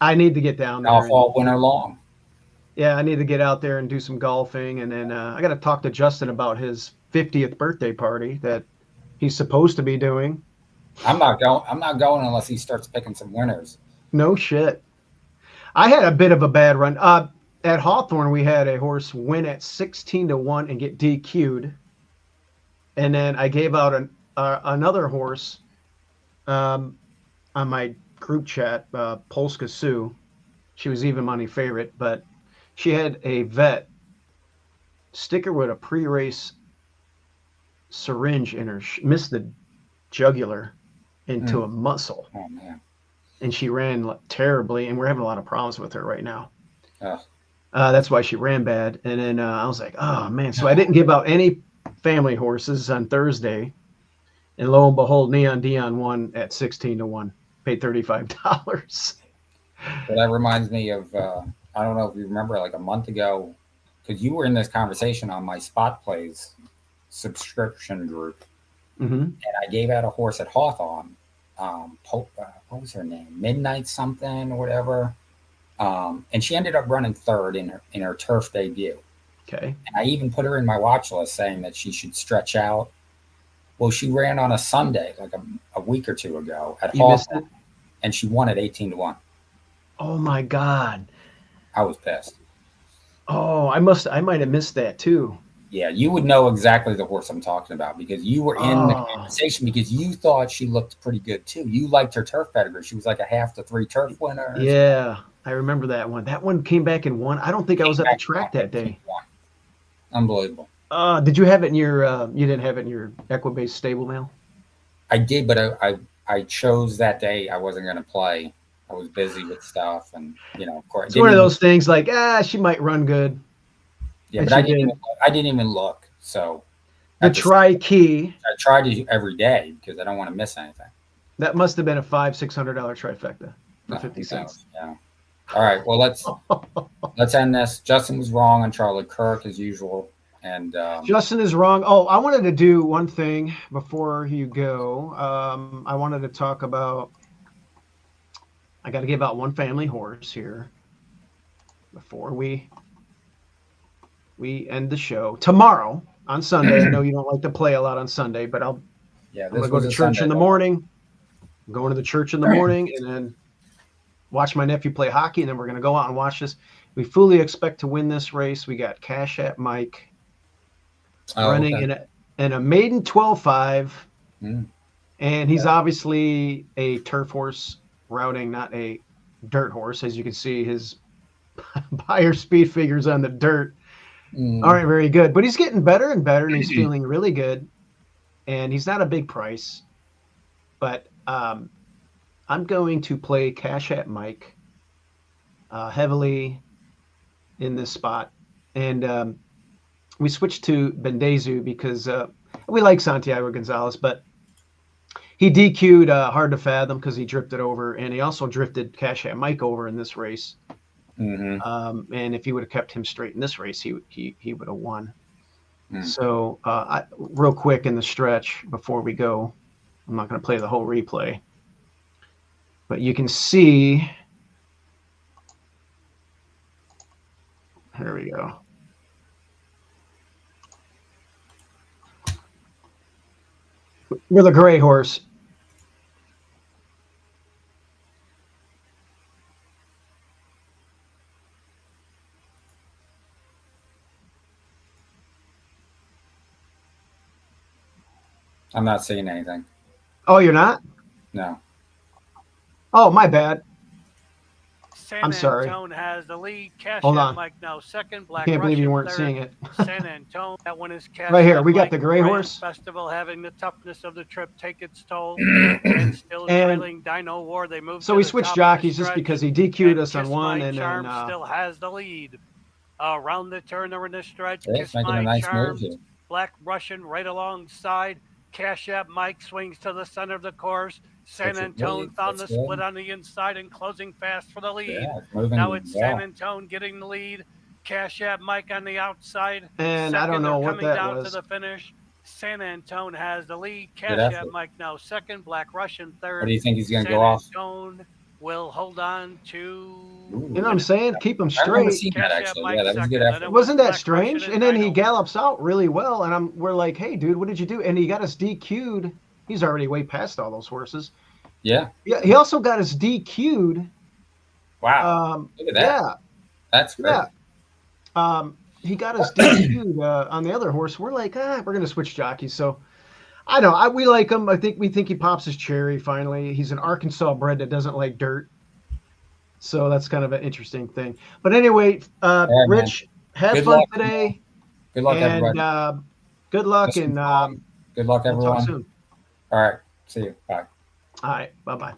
[SPEAKER 3] I need to get down there.
[SPEAKER 4] All winter long.
[SPEAKER 3] Yeah, I need to get out there and do some golfing. And then I got to talk to Justin about his 50th birthday party that he's supposed to be doing.
[SPEAKER 4] I'm not going unless he starts picking some winners.
[SPEAKER 3] No shit. I had a bit of a bad run. At Hawthorne, we had a horse win at 16-1 and get DQ'd. And then I gave out another horse on my group chat, Polska Sue. She was even money favorite, but she had a vet sticker with a pre-race syringe in her, missed the jugular into a muscle.
[SPEAKER 4] Oh, man.
[SPEAKER 3] And she ran terribly, and we're having a lot of problems with her right now. That's why she ran bad. And then I was like, oh, man. So I didn't give out any family horses on Thursday. And lo and behold, Neon Dion won at 16-1, paid $35.
[SPEAKER 4] Well, that reminds me of, I don't know if you remember, like a month ago, because you were in this conversation on my Spot Plays subscription group.
[SPEAKER 3] Mm-hmm.
[SPEAKER 4] And I gave out a horse at Hawthorne. What was her name? Midnight something or whatever. And she ended up running third in her turf debut.
[SPEAKER 3] Okay.
[SPEAKER 4] And I even put her in my watch list saying that she should stretch out. Well, she ran on a Sunday, like a week or two ago at Hawthorne, and she won at 18-1.
[SPEAKER 3] Oh my God.
[SPEAKER 4] I was pissed.
[SPEAKER 3] Oh, I might have missed that too.
[SPEAKER 4] Yeah, you would know exactly the horse I'm talking about because you were in the conversation because you thought she looked pretty good too. You liked her turf pedigree. She was like a 1/2 to 3 turf winner.
[SPEAKER 3] Yeah, I remember that one. That one came back and won. I don't think I was at the track that day.
[SPEAKER 4] Unbelievable.
[SPEAKER 3] Did you have it in your? You didn't have it in your Equibase stable mail?
[SPEAKER 4] I did, but I chose that day. I wasn't going to play. I was busy with stuff, and of course,
[SPEAKER 3] it's one of those things like she might run good.
[SPEAKER 4] Yeah, but I didn't even look. So
[SPEAKER 3] the tri-key.
[SPEAKER 4] I try to every day because I don't want to miss anything.
[SPEAKER 3] That must have been a $500-600 trifecta for 50 cents.
[SPEAKER 4] Yeah. All right. Well, let's end this. Justin was wrong on Charlie Kirk as usual, and
[SPEAKER 3] Justin is wrong. Oh, I wanted to do one thing before you go. I wanted to talk about. I got to give out one family horse here before we end the show tomorrow on Sunday. I know you don't like to play a lot on Sunday, but
[SPEAKER 4] Yeah,
[SPEAKER 3] I'm gonna go to church in the morning. I'm going to the church in the morning, and then watch my nephew play hockey, and then we're gonna go out and watch this. We fully expect to win this race. We got Cash App Mike running in a maiden 12.5, and he's obviously a turf horse routing, not a dirt horse. As you can see, his buyer speed figures on the dirt aren't very good, but he's getting better and better, and he's feeling really good. And he's not a big price, but I'm going to play Cash App Mike heavily in this spot. And we switched to Bendezu because we like Santiago Gonzalez, but he DQ'd Hard to Fathom because he drifted over, and he also drifted Cash App Mike over in this race. And if he would have kept him straight in this race, he would have won. So real quick in the stretch before we go, I'm not going to play the whole replay, but you can see. Here we go. With a gray horse.
[SPEAKER 4] I'm not seeing anything.
[SPEAKER 3] Oh, you're not?
[SPEAKER 4] No.
[SPEAKER 3] Oh, my bad.
[SPEAKER 8] San
[SPEAKER 3] sorry.
[SPEAKER 8] Antone has the lead. Cash
[SPEAKER 3] Hold
[SPEAKER 8] App
[SPEAKER 3] on.
[SPEAKER 8] Mike now second. Black
[SPEAKER 3] I can't believe you
[SPEAKER 8] Russian
[SPEAKER 3] weren't
[SPEAKER 8] third.
[SPEAKER 3] seeing it.
[SPEAKER 8] San Antone, that one is Cash
[SPEAKER 3] Right here,
[SPEAKER 8] App
[SPEAKER 3] we got
[SPEAKER 8] Mike.
[SPEAKER 3] the gray
[SPEAKER 8] Grand
[SPEAKER 3] horse.
[SPEAKER 8] Festival having the toughness of the trip take its toll. And still trailing Dino War. They moved.
[SPEAKER 3] So
[SPEAKER 8] to
[SPEAKER 3] we
[SPEAKER 8] the
[SPEAKER 3] switched
[SPEAKER 8] top of the
[SPEAKER 3] jockeys just
[SPEAKER 8] stretch,
[SPEAKER 3] because he DQ'd
[SPEAKER 8] and
[SPEAKER 3] us on
[SPEAKER 8] Kiss
[SPEAKER 3] one,
[SPEAKER 8] My
[SPEAKER 3] and
[SPEAKER 8] Charm
[SPEAKER 3] then
[SPEAKER 8] still has the lead. Around the turn, they're in the stretch.
[SPEAKER 4] Yeah,
[SPEAKER 8] Kiss
[SPEAKER 4] making a
[SPEAKER 8] My
[SPEAKER 4] nice
[SPEAKER 8] Charms,
[SPEAKER 4] move here.
[SPEAKER 8] Black Russian right alongside. Cash App Mike swings to the center of the course. San
[SPEAKER 4] That's a
[SPEAKER 8] Antone
[SPEAKER 4] lead.
[SPEAKER 8] found the
[SPEAKER 4] That's good.
[SPEAKER 8] split on the inside and closing fast for the lead.
[SPEAKER 4] Yeah, it's moving
[SPEAKER 8] Now it's
[SPEAKER 4] well.
[SPEAKER 8] San Antone getting the lead. Cash App Mike on the outside.
[SPEAKER 3] And
[SPEAKER 8] Second,
[SPEAKER 3] I don't know
[SPEAKER 8] they're
[SPEAKER 3] what
[SPEAKER 8] coming
[SPEAKER 3] that
[SPEAKER 8] down
[SPEAKER 3] was.
[SPEAKER 8] to the finish. San Antone has the lead.
[SPEAKER 4] Good
[SPEAKER 8] Cash App
[SPEAKER 4] effort.
[SPEAKER 8] Mike now second. Black Russian third.
[SPEAKER 4] What do you think he's going to
[SPEAKER 8] San
[SPEAKER 4] go off?
[SPEAKER 8] Antone will hold on to.
[SPEAKER 3] You know what I'm saying? Keep him
[SPEAKER 4] I remember
[SPEAKER 3] straight.
[SPEAKER 4] seeing that
[SPEAKER 8] Cash App
[SPEAKER 4] actually.
[SPEAKER 8] Mike
[SPEAKER 4] Yeah, that was a good
[SPEAKER 8] second.
[SPEAKER 4] effort.
[SPEAKER 8] Then it
[SPEAKER 3] Wasn't that
[SPEAKER 8] Black
[SPEAKER 3] strange?
[SPEAKER 8] Russian
[SPEAKER 3] And then he
[SPEAKER 8] Dino.
[SPEAKER 3] gallops out really well, and we're like, "Hey, dude, what did you do?" And he got us DQ'd. He's already way past all those horses.
[SPEAKER 4] Yeah.
[SPEAKER 3] Yeah, he also got us DQ'd.
[SPEAKER 4] Wow. Look at that.
[SPEAKER 3] Yeah,
[SPEAKER 4] That's great.
[SPEAKER 3] yeah. He got us DQ'd on the other horse. We're like, we're gonna switch jockeys. So I know we like him. We think he pops his cherry finally. He's an Arkansas bred that doesn't like dirt. So that's kind of an interesting thing. But anyway,
[SPEAKER 4] right,
[SPEAKER 3] Rich, have
[SPEAKER 4] Good
[SPEAKER 3] fun
[SPEAKER 4] luck.
[SPEAKER 3] today.
[SPEAKER 4] Good luck,
[SPEAKER 3] And
[SPEAKER 4] everybody.
[SPEAKER 3] good luck.
[SPEAKER 4] Listen,
[SPEAKER 3] And
[SPEAKER 4] good luck,
[SPEAKER 3] we'll talk
[SPEAKER 4] everyone.
[SPEAKER 3] soon.
[SPEAKER 4] All right. See you. Bye.
[SPEAKER 3] All right. Bye-bye.